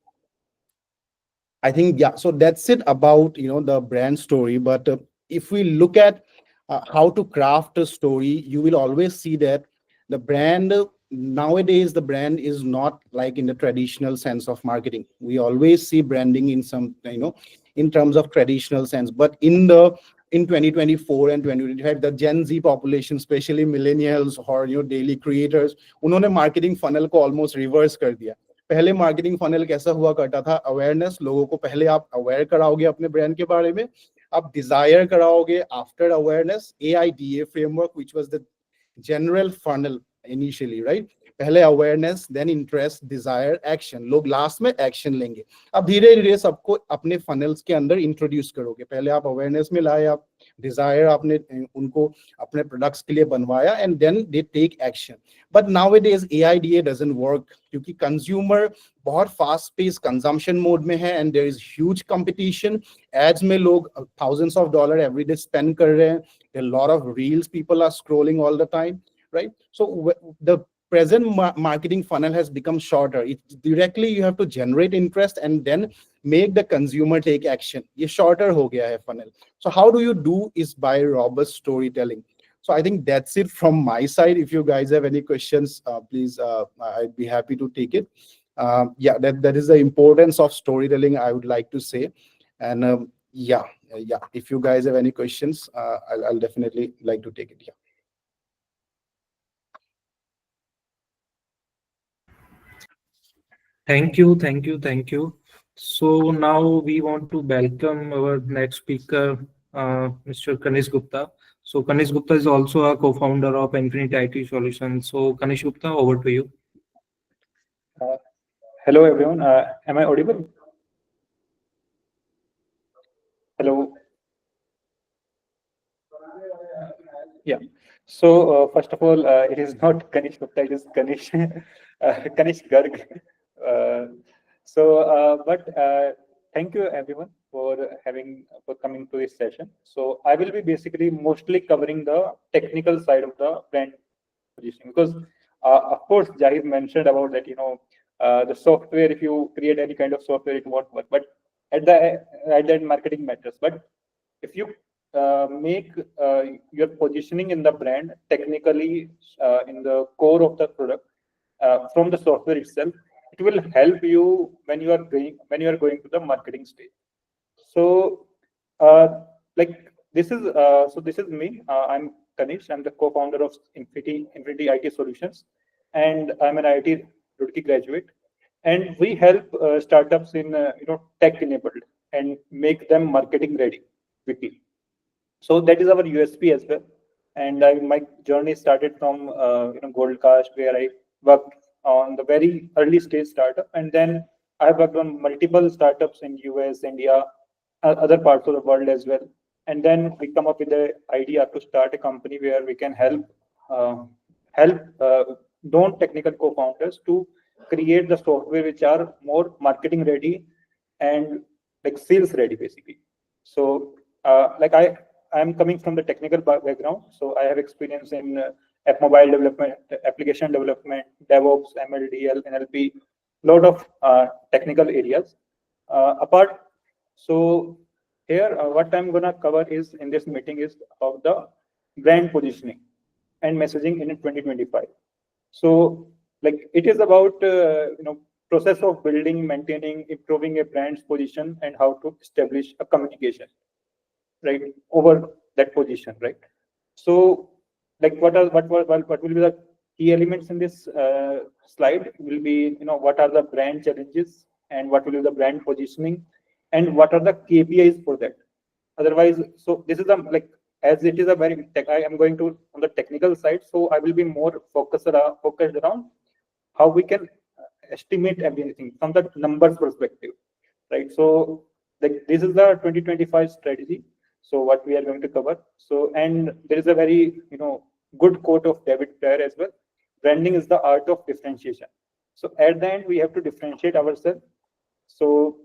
I think, yeah, so that's it about, the brand story. But if we look at how to craft a story, you will always see that the brand nowadays, the brand is not like in the traditional sense of marketing. We always see branding in some, in terms of traditional sense. But in 2024 and 2025, the Gen Z population, especially millennials or daily creators, उन्होंने marketing funnel को almost reverse कर दिया. पहले marketing funnel कैसा हुआ करता था? Awareness, लोगों को पहले आप अवेयर कराओगे अपने ब्रांड के बारे में, आप डिजायर कराओगे. After awareness, AIDA framework, which was the general funnel initially, right? पहले awareness, then interest, desire, action. लोग लास्ट में एक्शन लेंगे. अब धीरे धीरे सबको अपने फनल्स के अंदर इंट्रोड्यूस करोगे. पहले आप अवेयरनेस में लाए, आप डिजायर आपने उनको अपने प्रोडक्ट्स के लिए बनवाया, and then they take action. But nowadays AIDA doesn't work, क्योंकि कंज्यूमर बहुत फास्ट पेस कंजम्पशन मोड में है, and there is huge competition. Ads में लोग thousands of dollars every day spend कर रहे हैं. a lot of reels people are scrolling all the time, right? So the present marketing funnel has become shorter. It directly you have to generate interest and then make the consumer take action. Ye shorter ho gaya hai funnel. So how do you do is by robust storytelling. So I think that's it from my side. If you guys have any questions, please, I'd be happy to take it. Yeah, that is the importance of storytelling, I would like to say. And yeah, if you guys have any questions, I'll definitely like to take it. Yeah. Thank you. So now we want to welcome our next speaker, Mr. Kanish Gupta. So Kanish Gupta is also a co-founder of Infinite IT Solutions. So Kanish Gupta, over to you. Hello everyone. Am I audible? Hello. Yeah. So first of all, it is not Kanish Gupta, it is Kanish Kanish Garg. But thank you everyone for coming to this session. So I will be basically mostly covering the technical side of the brand positioning, because of course Jahid mentioned about that, the software, if you create any kind of software, it won't work. But at the end, marketing matters. But if you make your positioning in the brand technically in the core of the product from the software itself, it will help you when you are going to the marketing stage. So this is me. I'm Kanish. I'm the co-founder of Infinity IT Solutions, and I'm an IT Roorkee graduate. And we help startups in tech enabled and make them marketing ready quickly. So that is our USP as well. And my journey started from Goldcast, where I worked on the very early stage startup, and then I worked on multiple startups in US, India, other parts of the world as well. And then we come up with the idea to start a company where we can help non-technical co-founders to create the software which are more marketing ready and like sales ready, basically. So I'm coming from the technical background, so I have experience in app mobile development, application development, DevOps, MLDL, NLP, lot of technical areas. So here, what I'm gonna cover is in this meeting is of the brand positioning and messaging in 2025. So it is about process of building, maintaining, improving a brand's position, and how to establish a communication, right, over that position, right? So what will be the key elements in this slide will be, what are the brand challenges and what will be the brand positioning and what are the KPIs for that. Otherwise, so this is as it is a very I am going to on the technical side, so I will be more focused around how we can estimate everything from the numbers perspective, right? So this is the 2025 strategy. So what we are going to cover. So, and there is a very good quote of David Blair as well. Branding is the art of differentiation. So at the end we have to differentiate ourselves. So,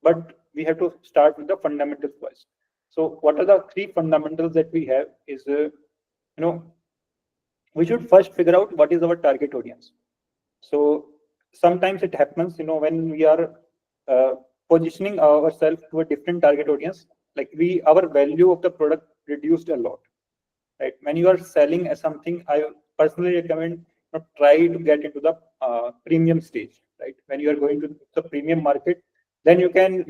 but we have to start with the fundamentals first. So what are the three fundamentals that we have is we should first figure out what is our target audience. So sometimes it happens, when we are positioning ourselves to a different target audience, like our value of the product reduced a lot, right? When you are selling as something, I personally recommend try to get into the premium stage, right? When you are going to the premium market, then you can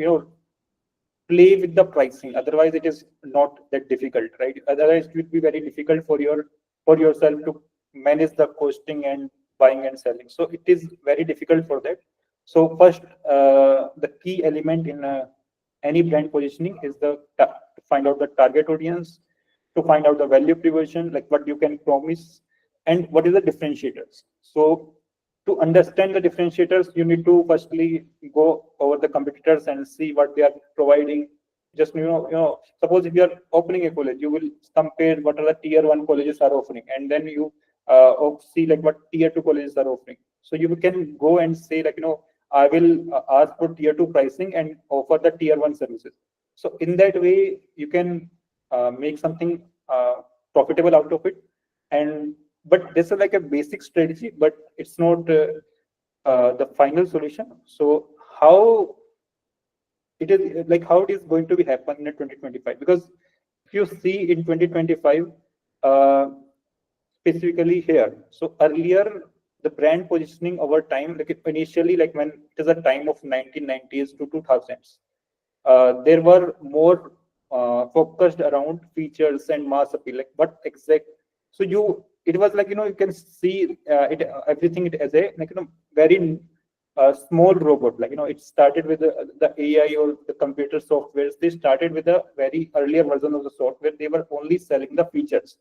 play with the pricing. Otherwise, it is not that difficult, right? Otherwise, it will be very difficult for yourself to manage the costing and buying and selling. So it is very difficult for that. So first, the key element in any brand positioning is to find out the target audience, to find out the value proposition, like what you can promise, and what is the differentiators. So to understand the differentiators, you need to firstly go over the competitors and see what they are providing. Just suppose if you are opening a college, you will compare what are the tier 1 colleges are offering, and then you see like what tier 2 colleges are offering. So you can go and say like I will ask for tier 2 pricing and offer the tier 1 services. So in that way, you can make something profitable out of it. And but this is like a basic strategy, but it's not the final solution. So how it is going to be happen in 2025? Because if you see in 2025, specifically here, so earlier the brand positioning over time, like initially, like when it is a time of 1990s to 2000s, there were more focused around features and mass appeal, like what exact. So it was like you can see everything it as a very small robot. Like it started with the AI or the computer softwares. They started with a very earlier version of the software. They were only selling the features,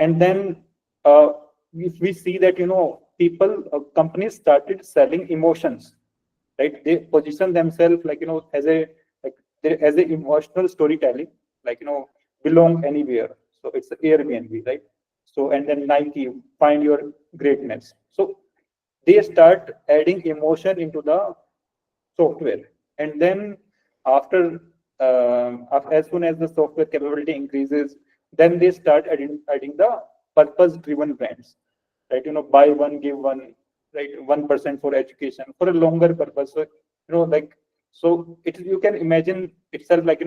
and then if we see that people companies started selling emotions, right? They position themselves like as a as a emotional storytelling, like belong anywhere. So it's Airbnb, right? So and then Nike, find your greatness. So they start adding emotion into the software, and then after as soon as the software capability increases, then they start adding the purpose driven brands, right? Buy one give one, right? 1% for education for a longer purpose. So so you can imagine itself like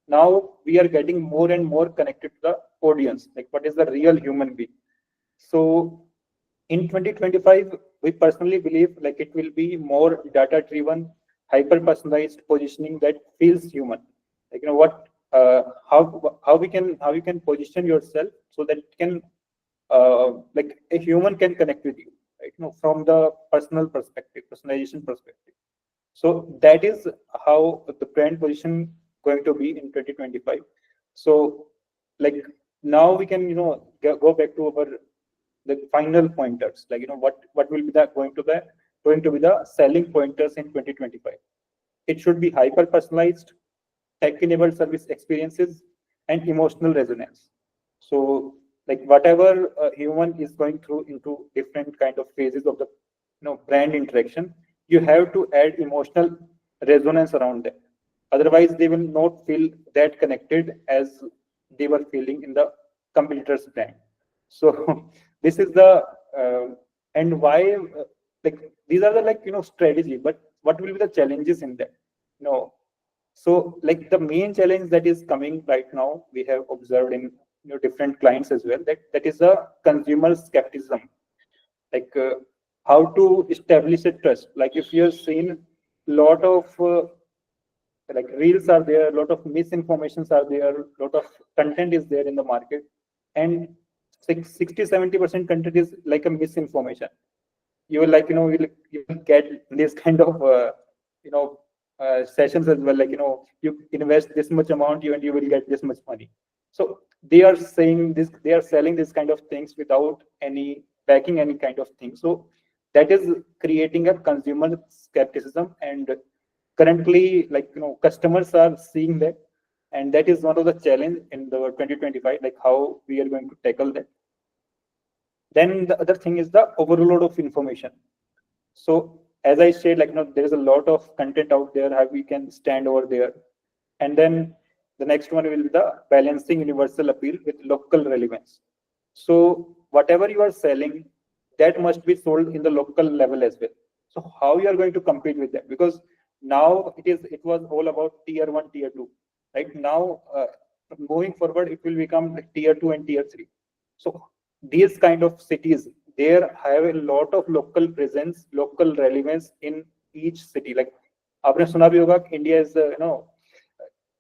now we are getting more and more connected to the audience, like what is the real human being. So in 2025, we personally believe like it will be more data driven, hyper personalized positioning that feels human. Like what how you can position yourself so that it can like a human can connect with you, right? From the personal perspective, personalization perspective. So that is how the brand position going to be in 2025. So like now we can go back to our the final pointers, like what will be going to be the selling pointers in 2025. It should be hyper personalized, tech enabled service experiences, and emotional resonance. So like whatever a human is going through into different kind of phases of the brand interaction, you have to add emotional resonance around them. Otherwise they will not feel that connected as they were feeling in the competitor's brand. So this is the and why like these are the strategy, but what will be the challenges in that? So like the main challenge that is coming right now, we have observed in different clients as well, that is a consumer skepticism, like how to establish a trust. Like if you've seen a lot of like reels are there, a lot of misinformations are there, a lot of content is there in the market, and 60-70% content is like a misinformation. You will like, you will get this kind of, sessions as well. Like, you invest this much amount, and you will get this much money. So they are saying this, they are selling this kind of things without any backing, any kind of thing. So that is creating a consumer skepticism. And currently, like, customers are seeing that. And that is one of the challenge in the 2025, like how we are going to tackle that. Then the other thing is the overload of information. So as I said, like, there is a lot of content out there, how we can stand over there. And then the next one will be the balancing universal appeal with local relevance. So whatever you are selling, that must be sold in the local level as well. So how you are going to compete with that? Because now it was all about tier 1, tier 2. Right now, moving forward, it will become like tier 2 and tier 3. So these kind of cities, there have a lot of local presence, local relevance in each city. Like आपने सुना भी होगा, India is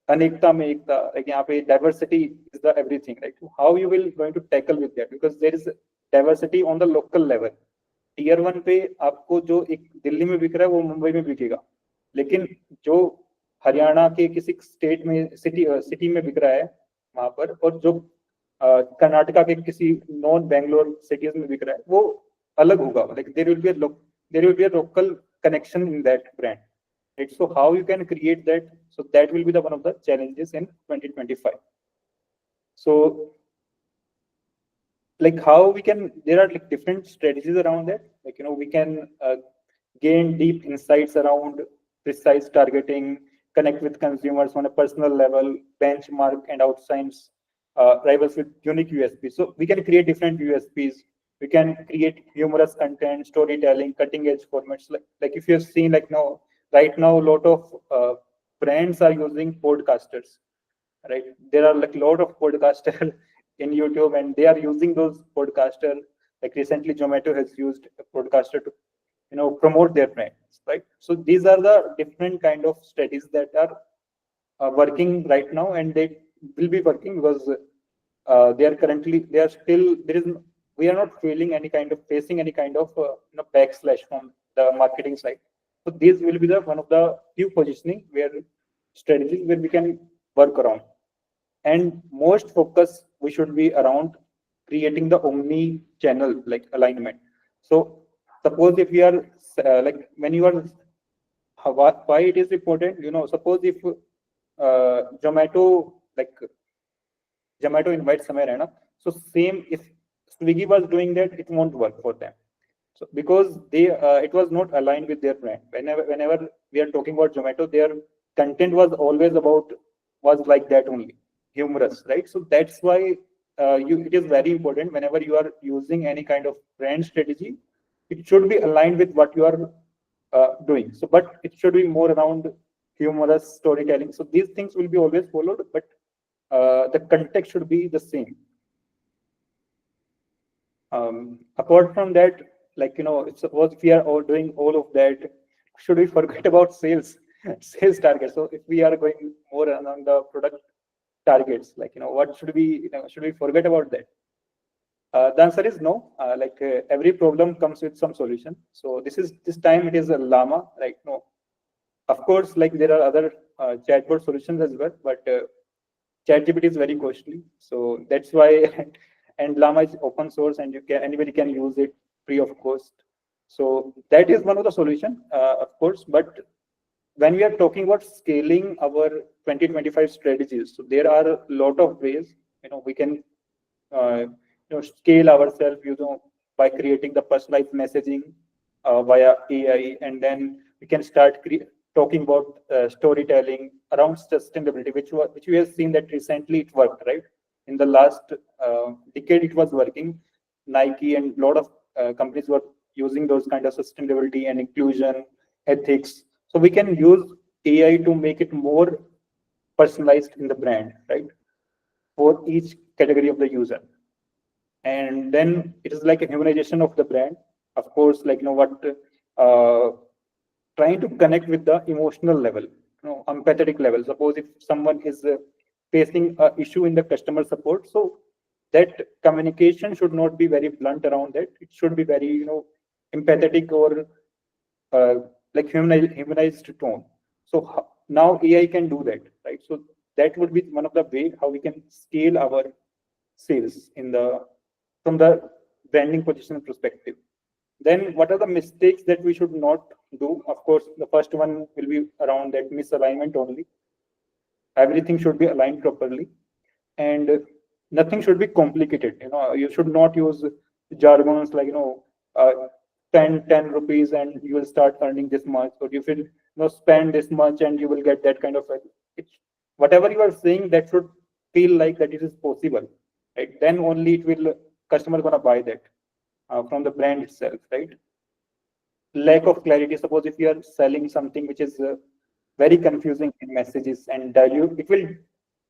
अनेकता में एकता, like यहाँ पे diversity is the everything, right? How you will going to tackle with that? Because there is diversity on the local level. Tier 1 पे आपको जो एक दिल्ली में बिक रहा है वो मुंबई में बिकेगा, लेकिन जो हरियाणा के किसी स्टेट में सिटी में बिक रहा है वहां पर, और जो कर्नाटका के किसी नॉन बैंगलोर सिटीज में बिक रहा है वो अलग होगा. Like there will be a local connection in that brand, right? So how you can create that? So that will be the one of the challenges in 2025. So like how we can, there are like different strategies around that. Like, we can gain deep insights around precise targeting, connect with consumers on a personal level, benchmark and outshines rivals with unique USPs. So we can create different USPs. We can create humorous content, storytelling, cutting edge formats. Like if you have seen, like right now, a lot of brands are using podcasters, right? There are like a lot of podcasters in YouTube, and they are using those podcasters. Like recently, Zomato has used a podcaster to, promote their brands, right? So these are the different kind of strategies that are working right now, and they will be working because we are not facing any kind of backslash from the marketing side. So this will be the one of the few positioning where strategies where we can work around. And most focus we should be around creating the omni channel like alignment. So suppose if we are like when you are why it is important, suppose if Zomato invites somewhere, right? So same if Swiggy was doing that, it won't work for them. So because they it was not aligned with their brand. Whenever we are talking about Zomato, their content was always was like that only, humorous, right? So that's why it is very important whenever you are using any kind of brand strategy, it should be aligned with what you are doing. So, but it should be more around humorous storytelling. So these things will be always followed, but the context should be the same. Apart from that, like, suppose if we are all doing all of that, should we forget about sales targets? So if we are going more along the product targets, like, what should we forget about that? The answer is no. Every problem comes with some solution. So this time it is a llama, right? No, of course, like there are other chatbot solutions as well, but ChatGPT is very costly. So that's why, and llama is open source, and anybody can use it free of cost. So that is one of the solution, of course. But when we are talking about scaling our 2025 strategies, so there are a lot of ways, we can scale ourselves, by creating the personalized messaging via AI, and then we can start talking about storytelling around sustainability, which we have seen that recently it worked, right? In the last decade, it was working. Nike and a lot of companies were using those kind of sustainability and inclusion ethics. So we can use AI to make it more personalized in the brand, right? For each category of the user. And then it is like a humanization of the brand. Of course, like, trying to connect with the emotional level, empathetic level. Suppose if someone is facing an issue in the customer support, so that communication should not be very blunt around that. It should be very, empathetic or like humanized tone. So now AI can do that, right? So that would be one of the way how we can scale our sales from the branding position perspective. Then what are the mistakes that we should not do? Of course, the first one will be around that misalignment only. Everything should be aligned properly, and nothing should be complicated. You should not use jargons like, uh, 10 rupees and you will start earning this much, or you should, spend this much and you will get that kind of whatever you are saying, that should feel like that it is possible, right? Then only it will customer gonna buy that from the brand itself, right? Lack of clarity. Suppose if you are selling something which is very confusing in messages and dilute, it will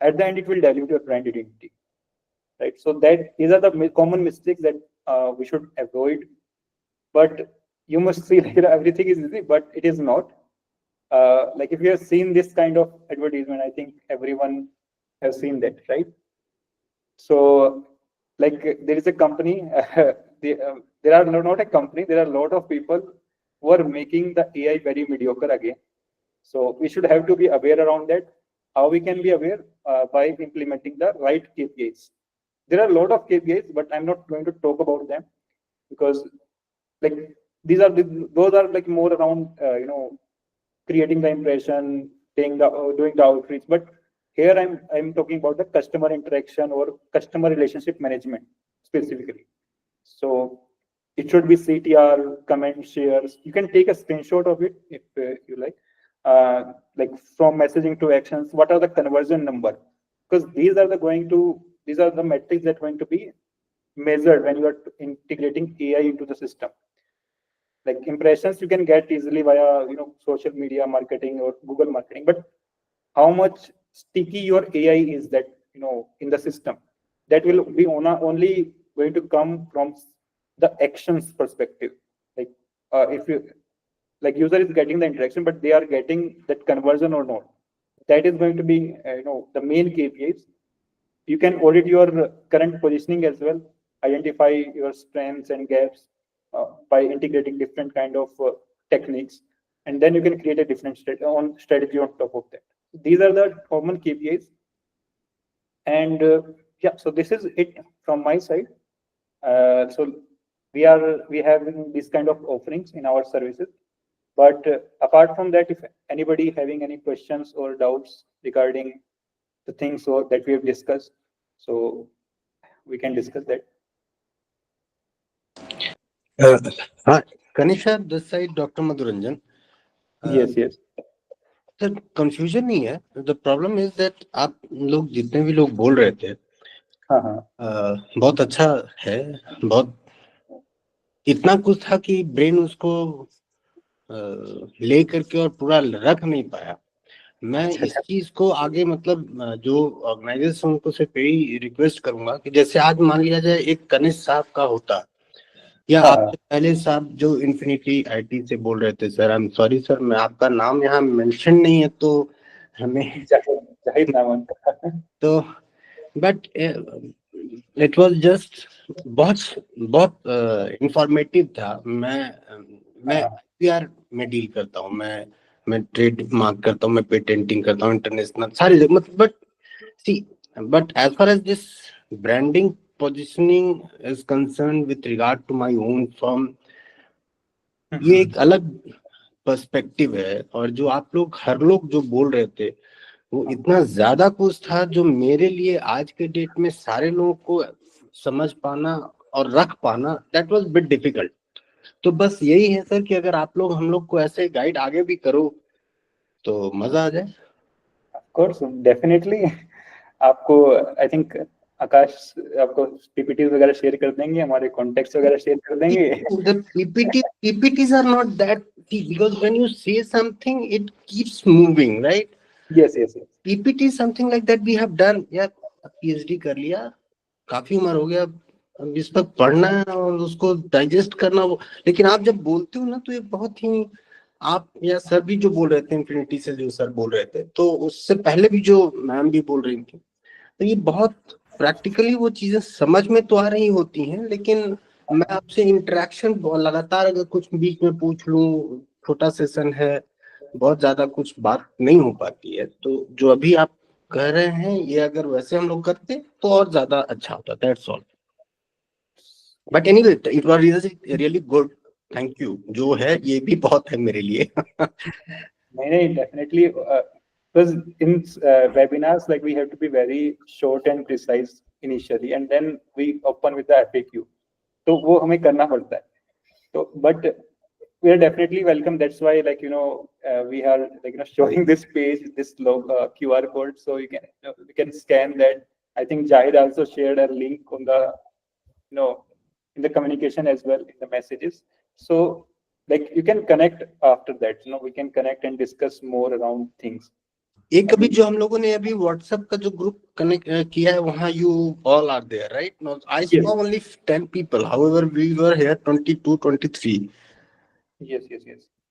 at the end it will dilute your brand identity, right? So these are the common mistakes that we should avoid. But you must see like everything is easy, but it is not. Like if you have seen this kind of advertisement, I think everyone has seen that, right? So like there is a company, there are not a company, there are a lot of people who are making the AI very mediocre again. So we should have to be aware around that. How we can be aware? By implementing the right KPIs. There are a lot of KPIs, but I'm not going to talk about them, because like those are like more around creating the impression, doing the outreach. But here I'm talking about the customer interaction or customer relationship management specifically. So it should be CTR, comment, shares. You can take a screenshot of it if you like. Like from messaging to actions, what are the conversion number? Because these are the metrics that are going to be measured when you are integrating AI into the system. Like impressions you can get easily via social media marketing or Google marketing, but how much sticky your AI is, that in the system, that will be only going to come from the actions perspective. Like if you like user is getting the interaction, but they are getting that conversion or not, that is going to be the main KPIs. You can audit your current positioning as well, identify your strengths and gaps by integrating different kind of techniques, and then you can create a different strategy on top of that. These are the common KPIs. And yeah, so this is it from my side. So we have these kind of offerings in our services. But apart from that, if anybody having any questions or doubts regarding the things that we have discussed, so we can discuss that. Hi, Kanisha, this side, Dr. Madhuranjan. Yes. Sir confusion नहीं है. The problem is that आप लोग जितने भी लोग बोल रहे थे बहुत अच्छा है, बहुत इतना कुछ था कि ब्रेन उसको ले करके और पूरा रख नहीं पाया. मैं इस चीज को आगे मतलब जो ऑर्गेनाइजेशन को सिर्फ यही रिक्वेस्ट करूंगा कि जैसे आज मान लिया जाए एक कनिष्ठ साहब का होता, या आपसे पहले साहब जो इन्फिनिटी आईटी से बोल रहे थे. Sir I am sorry sir, मैं आपका नाम यहाँ मेंशन नहीं है तो हमें जाहिद नाम तो बट इट वाज जस्ट बहुत इंफॉर्मेटिव था. मैं पीआर में डील करता हूँ, मैं ट्रेड मार्क करता हूँ, मैं पेटेंटिंग करता हूँ इंटरनेशनल सारी जगह, मतलब but as far as this branding positioning is concerned with regard to my own firm, ये एक अलग पर्सपेक्टिव है. और जो आप लोग हर लोग जो बोल रहे थे वो इतना ज्यादा कुछ था जो मेरे लिए आज के डेट में सारे लोगों को समझ पाना और रख पाना दैट वाज बिट डिफिकल्ट. तो बस यही है सर कि अगर आप लोग हम लोग को ऐसे गाइड आगे भी करो तो मजा आ जाए. Of course definitely. आपको आई थिंक आकाश आपको पीपीटी वगैरह शेयर कर देंगे, हमारे कॉन्टेक्ट्स वगैरह शेयर कर देंगे. The PPTs are not that, because when you say something it keeps moving, right? Yes. PPT is something like that we have done. यार PhD कर लिया, काफी उम्र हो गया, अब इस पर पढ़ना है और उसको डाइजेस्ट करना वो. लेकिन आप जब बोलते हो ना तो ये बहुत ही, आप या सर भी जो बोल रहे थे इन्फिनिटी से जो सर बोल रहे थे, तो उससे पहले भी जो मैम भी बोल रही थी, तो ये बहुत प्रैक्टिकली वो चीजें समझ में तो आ रही होती हैं, लेकिन मैं आपसे इंटरेक्शन लगातार अगर कुछ बीच में पूछ लूं, छोटा सेशन है, बहुत ज्यादा कुछ बात नहीं हो पाती है। तो जो अभी आप कह रहे हैं, ये अगर वैसे हम लोग करते तो और ज्यादा अच्छा होता। That's all. But anyway, it was really good. Thank you. जो है ये भी बहुत है मेरे लिए। नहीं, definitely. Because in webinars, like we have to be very short and precise initially, and then we open with the FAQ. तो वो हमें करना पड़ता है. तो but we are definitely welcome. That's why, like, we are, like, showing this page, this QR code, so you can scan that. I think Jahid also shared a link on the, in the communication as well, in the messages. So, like, you can connect after that. We can connect and discuss more around things. एक अभी जो हम लोगों ने अभी WhatsApp का जो group connect किया है, वहां you all are there, right? No, I Yes. Saw only 10 people, however we were here 22 23. Yes.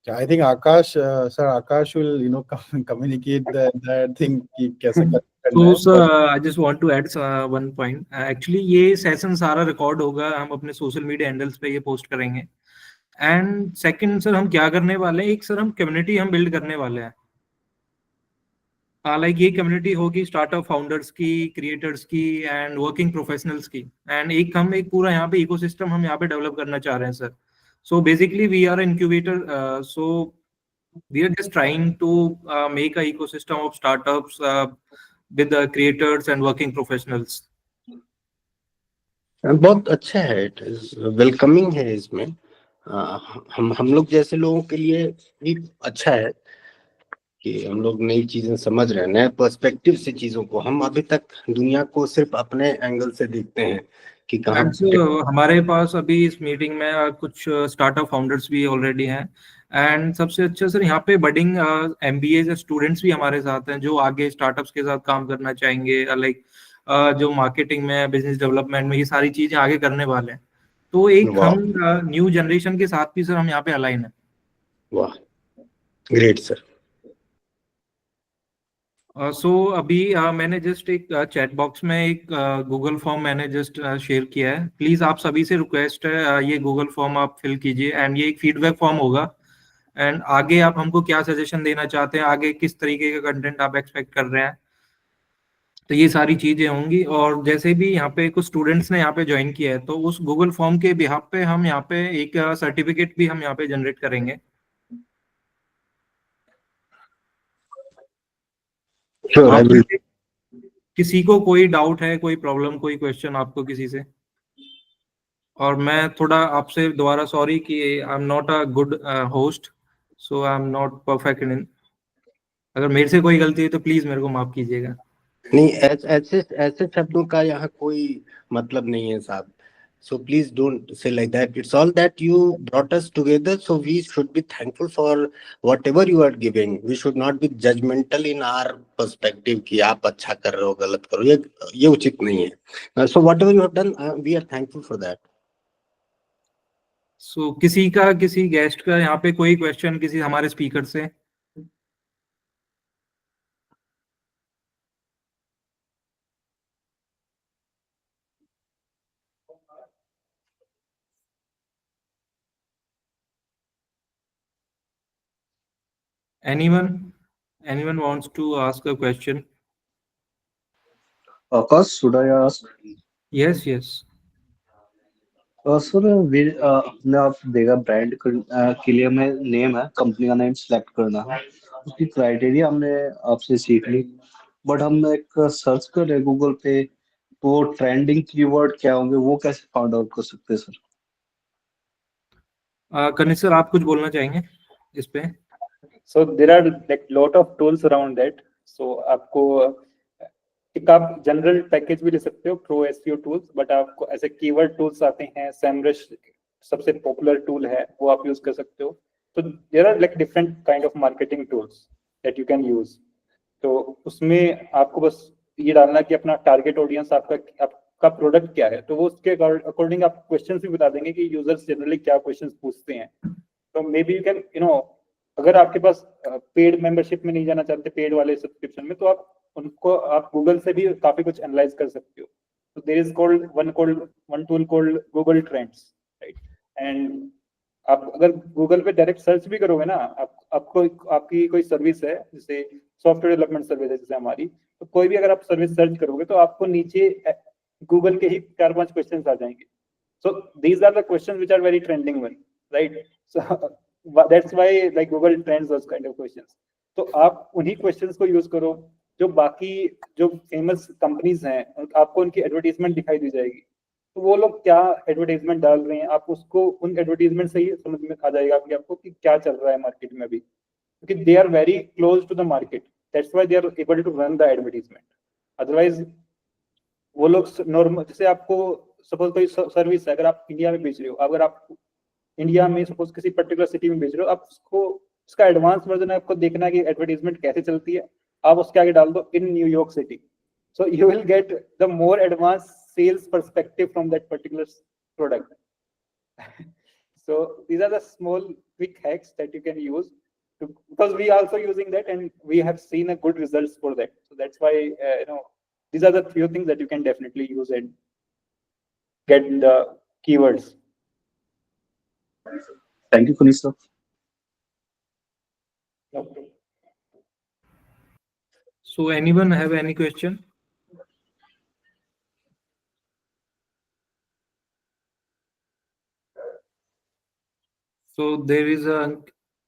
I think Akash, sir, Akash will communicate that thing कि कैसे करना तो है. Sir I just want to add one point. Actually ये session सारा record होगा, हम अपने सोशल मीडिया हैंडल्स पे ये पोस्ट करेंगे. एंड सेकंड सर, हम क्या करने वाले हैं, एक सर हम कम्युनिटी हम बिल्ड करने वाले हैं. लाइक ये कम्युनिटी होगी स्टार्टअप फाउंडर्स की, क्रिएटर्स की एंड वर्किंग प्रोफेशनल्स की. एंड एक पूरा यहाँ पे इकोसिस्टम हम यहाँ पे डेवलप करना चाह रहे हैं sir. So basically we are incubator. सो we are just trying to make a ecosystem of startups with the creators and working professionals. बहुत अच्छा है, इट इज वेलकमिंग है इसमें. हम लोग जैसे लोगों के लिए भी अच्छा है कि हम लोग नई चीजें समझ रहे हैं, नए पर्सपेक्टिव से चीजों को. हम अभी तक दुनिया को सिर्फ अपने एंगल से देखते हैं कि कहाँ. हमारे पास अभी इस मीटिंग में कुछ स्टार्टअप फाउंडर्स भी ऑलरेडी हैं. एंड सबसे अच्छा सर, यहाँ पे बडिंग MBA स्टूडेंट्स भी हमारे साथ हैं जो आगे स्टार्टअप्स के साथ काम करना चाहेंगे. लाइक जो मार्केटिंग में, बिजनेस डेवलपमेंट में, ये सारी चीजें आगे करने वाले हैं. तो एक हम न्यू जनरेशन के साथ भी सर हम यहाँ पे अलाइन है. वाह, ग्रेट सर. सो अभी मैंने जस्ट एक चैट बॉक्स में एक गूगल फॉर्म मैंने जस्ट शेयर किया है. प्लीज आप सभी से रिक्वेस्ट है, ये गूगल फॉर्म आप फिल कीजिए. एंड ये एक फीडबैक फॉर्म होगा. एंड आगे आप हमको क्या सजेशन देना चाहते हैं, आगे किस तरीके का कंटेंट आप एक्सपेक्ट कर रहे हैं, तो ये सारी चीजें होंगी. और जैसे भी यहाँ पे कुछ स्टूडेंट्स ने यहाँ पे ज्वाइन किया है, तो उस गूगल फॉर्म के बिहाफ पे हम यहाँ पे एक सर्टिफिकेट भी हम यहाँ पे जनरेट करेंगे. किसी को कोई डाउट है, कोई प्रॉब्लम, कोई क्वेश्चन आपको किसी से? और मैं थोड़ा आपसे दोबारा सॉरी कि I am not a good host, so I am not perfect in. अगर मेरे से कोई गलती है तो प्लीज मेरे को माफ कीजिएगा. नहीं, ऐसे शब्दों का यहाँ कोई मतलब नहीं है साहब. So please don't say like that. It's all that you brought us together, so we should be thankful for whatever you are giving. We should not be judgmental in our perspective कि आप अच्छा कर रहे हो, गलत कर रहे हो, ये उचित नहीं है. So whatever you have done, we are thankful for that. So किसी गेस्ट का यहाँ पे कोई क्वेश्चन किसी हमारे स्पीकर से? Anyone wants to ask a question? Akash, should I ask? Yes. Sir अपने आप देगा ब्रांड के लिए हमें नेम है, कंपनी का नेम सिलेक्ट करना है. उसकी क्राइटेरिया हमने आपसे सीख ली. बट हम एक सर्च कर रहे हैं गूगल पे, तो ट्रेंडिंग कीवर्ड क्या होंगे, वो कैसे फाइंड आउट कर सकते हैं सर? कनिश सर, आप कुछ बोलना चाहेंगे इस पे? So there are like lot of tools around that. So आपको एक आप जनरल पैकेज भी ले सकते हो, प्रो एसईओ टूल्स, बट आपको ऐसे कीवर्ड टूल्स आते हैं. सैमरश सबसे पॉपुलर टूल है, वो आप यूज कर सकते हो. तो there are like different kind of marketing tools that you can use. तो उसमें आपको बस ये डालना कि अपना टारगेट ऑडियंस आपका प्रोडक्ट क्या है, तो वो उसके अकॉर्डिंग आप क्वेश्चंस भी बता देंगे कि यूजर्स जनरली क्या क्वेश्चंस पूछते हैं. तो मे बी यू कैन अगर आपके पास पेड मेंबरशिप में नहीं जाना चाहते, पेड वाले सब्सक्रिप्शन में, तो आप गूगल से भी काफी कुछ एनालाइज कर सकते हो. So there is one tool called Google Trends, right? And आप अगर गूगल पे डायरेक्ट सर्च भी करोगे ना, आपको आपकी कोई सर्विस है, जैसे सॉफ्टवेयर डेवलपमेंट सर्विस है जैसे हमारी, तो कोई भी अगर आप सर्विस सर्च करोगे तो आपको नीचे गूगल के ही 4-5 क्वेश्चन आ जाएंगे. So these are the questions which are very trending one, right? So that's why like Google trends those kind of questions. तो आप उन्हीं questions को use करो जो बाकी जो फेमस कंपनीज हैं, आपको उनकी एडवर्टीजमेंट दिखाई दी जाएगी. तो वो लोग क्या एडवर्टाइजमेंट डाल रहे हैं, आप उसको उन एडवर्टाइजमेंट से ही समझ में आ जाएगा कि आपको कि क्या चल रहा है मार्केट में अभी, क्योंकि they are very close to the market. That's why they are able to run the advertisement. Otherwise वो लोग नॉर्मल, जैसे आपको सपोज कोई सर्विस है, अगर आप इंडिया में बेच रहे हो, अगर आप इंडिया में सपोज किसी पर्टिकुलर सिटी में बेच रहे हो, आप उसको उसका एडवांस वर्जन आपको देखना है कि एडवर्टाइजमेंट कैसे चलती है, आप उसके आगे डाल दो in New York city. So you will get the more advanced sales perspective from that particular product. So these are the small quick hacks that you can use because we are also using that and we have seen a good results for that. So that's why these are the few things that you can definitely use and get the keywords. Thank you, Kanish sir. Okay. So anyone have any question? So there is a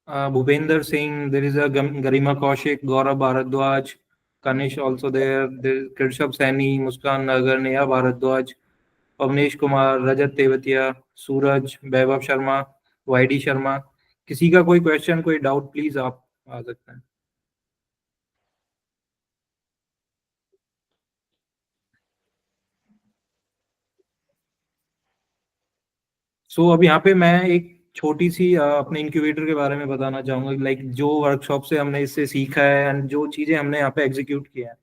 Bhupender Singh, there is a Garima Kaushik, Gaurav Bharadwaj, Kanish also there. There is Kirshab Saini, Muskaan Naagar, Neha Bharadwaj, Pavnesh Kumar, Rajat Tewatia, Suraj, Vaibhav Sharma, YD Sharma. किसी का कोई question, कोई doubt, please आप आ सकते हैं. सो अब यहाँ पे मैं एक छोटी सी अपने इंक्यूबेटर के बारे में बताना चाहूंगा, लाइक जो वर्कशॉप से हमने इससे सीखा है एंड जो चीजें हमने यहाँ पे एग्जीक्यूट किया है.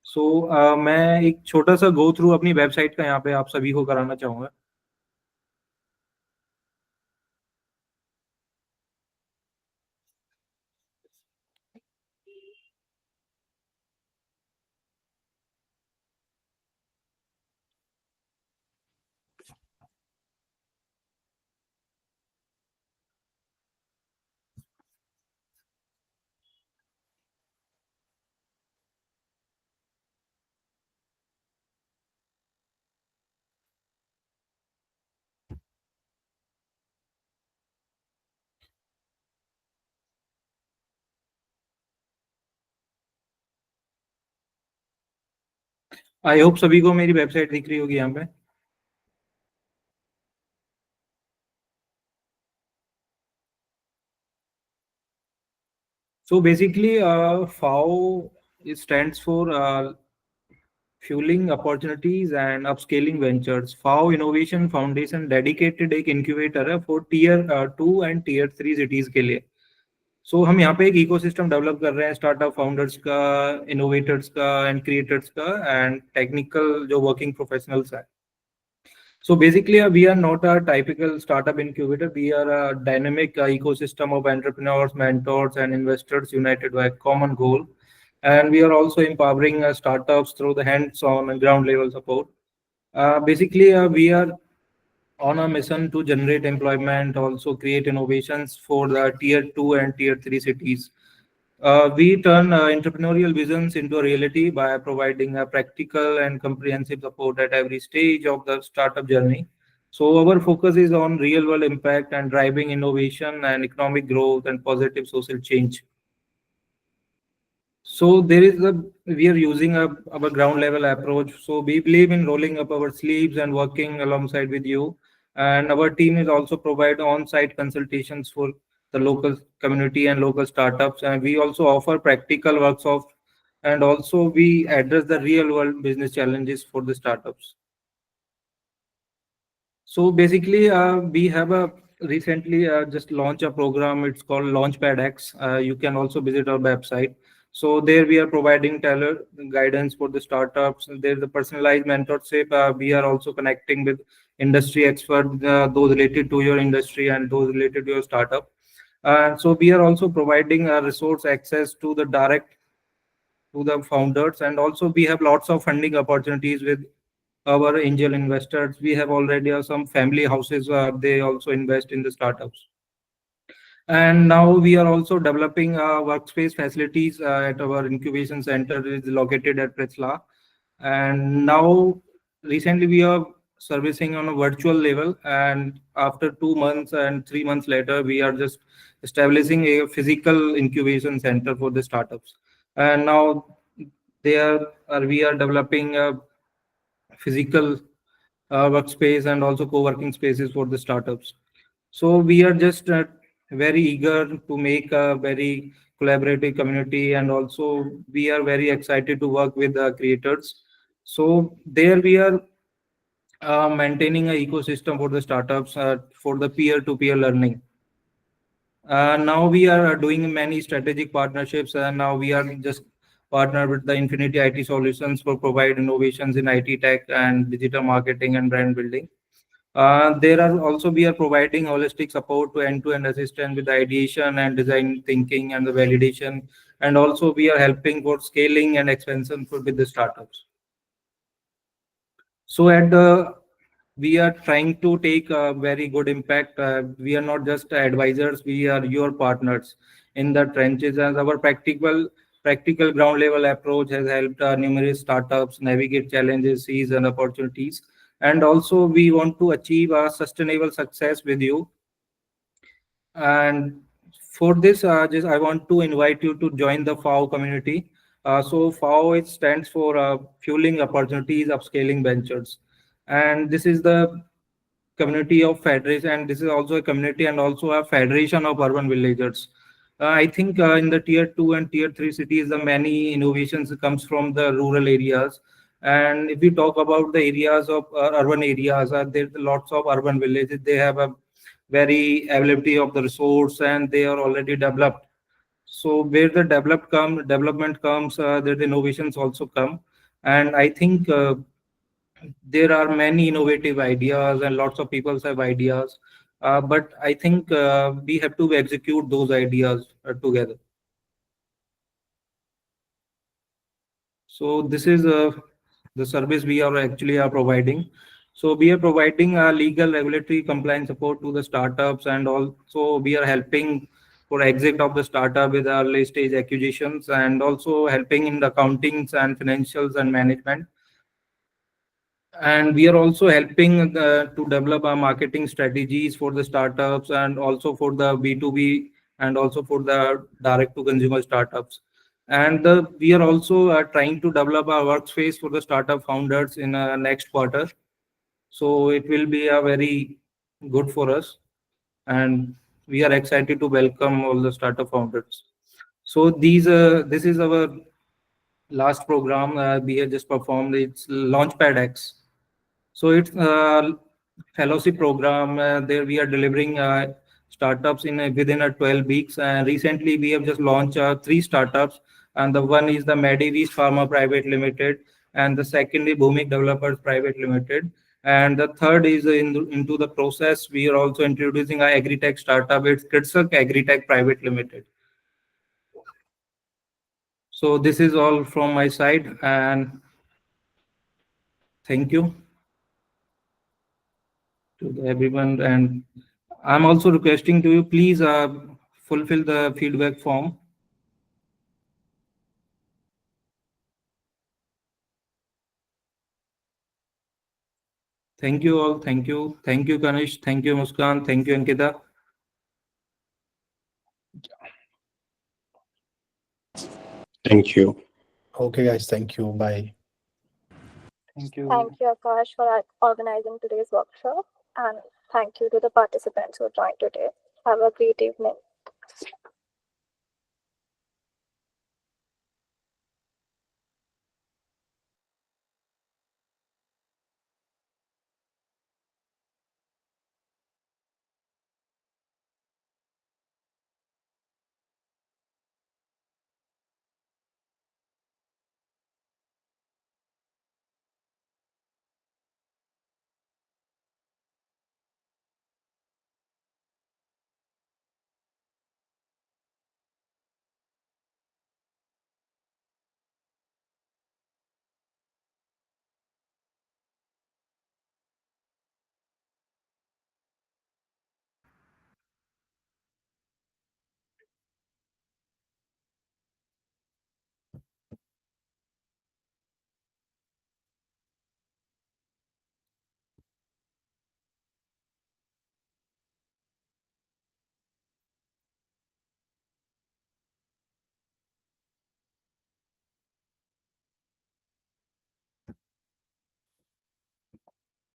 सो मैं एक छोटा सा गो थ्रू अपनी वेबसाइट का यहाँ पे आप सभी को कराना चाहूंगा. आई होप सभी को मेरी वेबसाइट दिख रही होगी यहाँ पे. So basically, FOUV stands for fueling opportunities and upscaling ventures. FOUV Innovation Foundation dedicated एक incubator है for tier 2 and tier 3 cities के लिए. So हम यहाँ पे एक इकोसिस्टम डेवलप कर रहे हैं स्टार्टअप फाउंडर्स का, इनोवेटर्स का एंड क्रिएटर्स का एंड टेक्निकल जो वर्किंग प्रोफेशनल्स हैं. So basically, we are not a typical startup incubator. We are a dynamic ecosystem of entrepreneurs, mentors, and investors united by a common goal. And we are also empowering startups through the hands-on and ground level support. Basically, we are on a mission to generate employment, also create innovations for the tier 2 and tier 3 cities. We turn entrepreneurial visions into a reality by providing a practical and comprehensive support at every stage of the startup journey. So our focus is on real world impact and driving innovation and economic growth and positive social change. So we are using our ground level approach. So we believe in rolling up our sleeves and working alongside with you. And our team is also provide on-site consultations for the local community and local startups. And we also offer practical workshops, and also we address the real world business challenges for the startups. So basically, we have recently just launched a program. It's called Launchpad X. You can also visit our website. So there we are providing tailored guidance for the startups. There's the personalized mentorship. We are also connecting with industry experts, those related to your industry and those related to your startup. So we are also providing resource access to the direct to the founders, and also we have lots of funding opportunities with our angel investors. We have already some family houses. They also invest in the startups. And now we are also developing workspace facilities at our incubation center is located at Pretzla. And now recently we are servicing on a virtual level. And after 2 months and 3 months later, we are just establishing a physical incubation center for the startups. And now we are developing a physical workspace and also co-working spaces for the startups. So we are just very eager to make a very collaborative community, and also we are very excited to work with the creators. So there we are maintaining an ecosystem for the startups for the peer-to-peer learning. Now we are doing many strategic partnerships, and now we are just partnered with the Infinity IT Solutions for provide innovations in IT tech and digital marketing and brand building. There are also we are providing holistic support to end-to-end assistance with ideation and design thinking and the validation, and also we are helping for scaling and expansion for with the startups. So at the we are trying to take a very good impact. We are not just advisors; we are your partners in the trenches. As our practical ground level approach has helped numerous startups navigate challenges, seize and opportunities. And also, we want to achieve a sustainable success with you. And for this, just I want to invite you to join the FOUV community. So FOUV it stands for Fueling Opportunities Upscaling Ventures, and this is the community of federation, and this is also a community and also a federation of urban villagers. I think in the tier 2 and tier 3 cities, the many innovations comes from the rural areas. And if we talk about the areas of urban areas, there's lots of urban villages. They have a very availability of the resource, and they are already developed. So where the development comes, there the innovations also come. And I think there are many innovative ideas and lots of people have ideas, but I think we have to execute those ideas together. So this is the service we are actually are providing. So we are providing legal regulatory compliance support to the startups, and also we are helping for exit of the startup with early stage acquisitions, and also helping in the accountings and financials and management. And we are also helping to develop our marketing strategies for the startups, and also for the B2B, and also for the direct to consumer startups. And we are also trying to develop our workspace for the startup founders in next quarter. So it will be a very good for us, and we are excited to welcome all the startup founders. So this is our last program we have just performed. It's Launchpad X. So it's a fellowship program. There we are delivering startups in within a 12 weeks. Recently, we have just launched three startups, and the one is the Medivis Pharma Private Limited, and the second is Bhumik Developers Private Limited, and the third is into the process. We are also introducing our agri-tech startup. It's Kritsak Agri-tech Private Limited. So this is all from my side, and thank you to everyone. And I'm also requesting to you, please fulfill the feedback form. Thank you all. Thank you. Thank you, Kanish. Thank you, Muskaan. Thank you, Ankita. Thank you. Okay, guys. Thank you. Bye. Thank you. Thank you, Akash, for organizing today's workshop. And thank you to the participants who joined today. Have a great evening.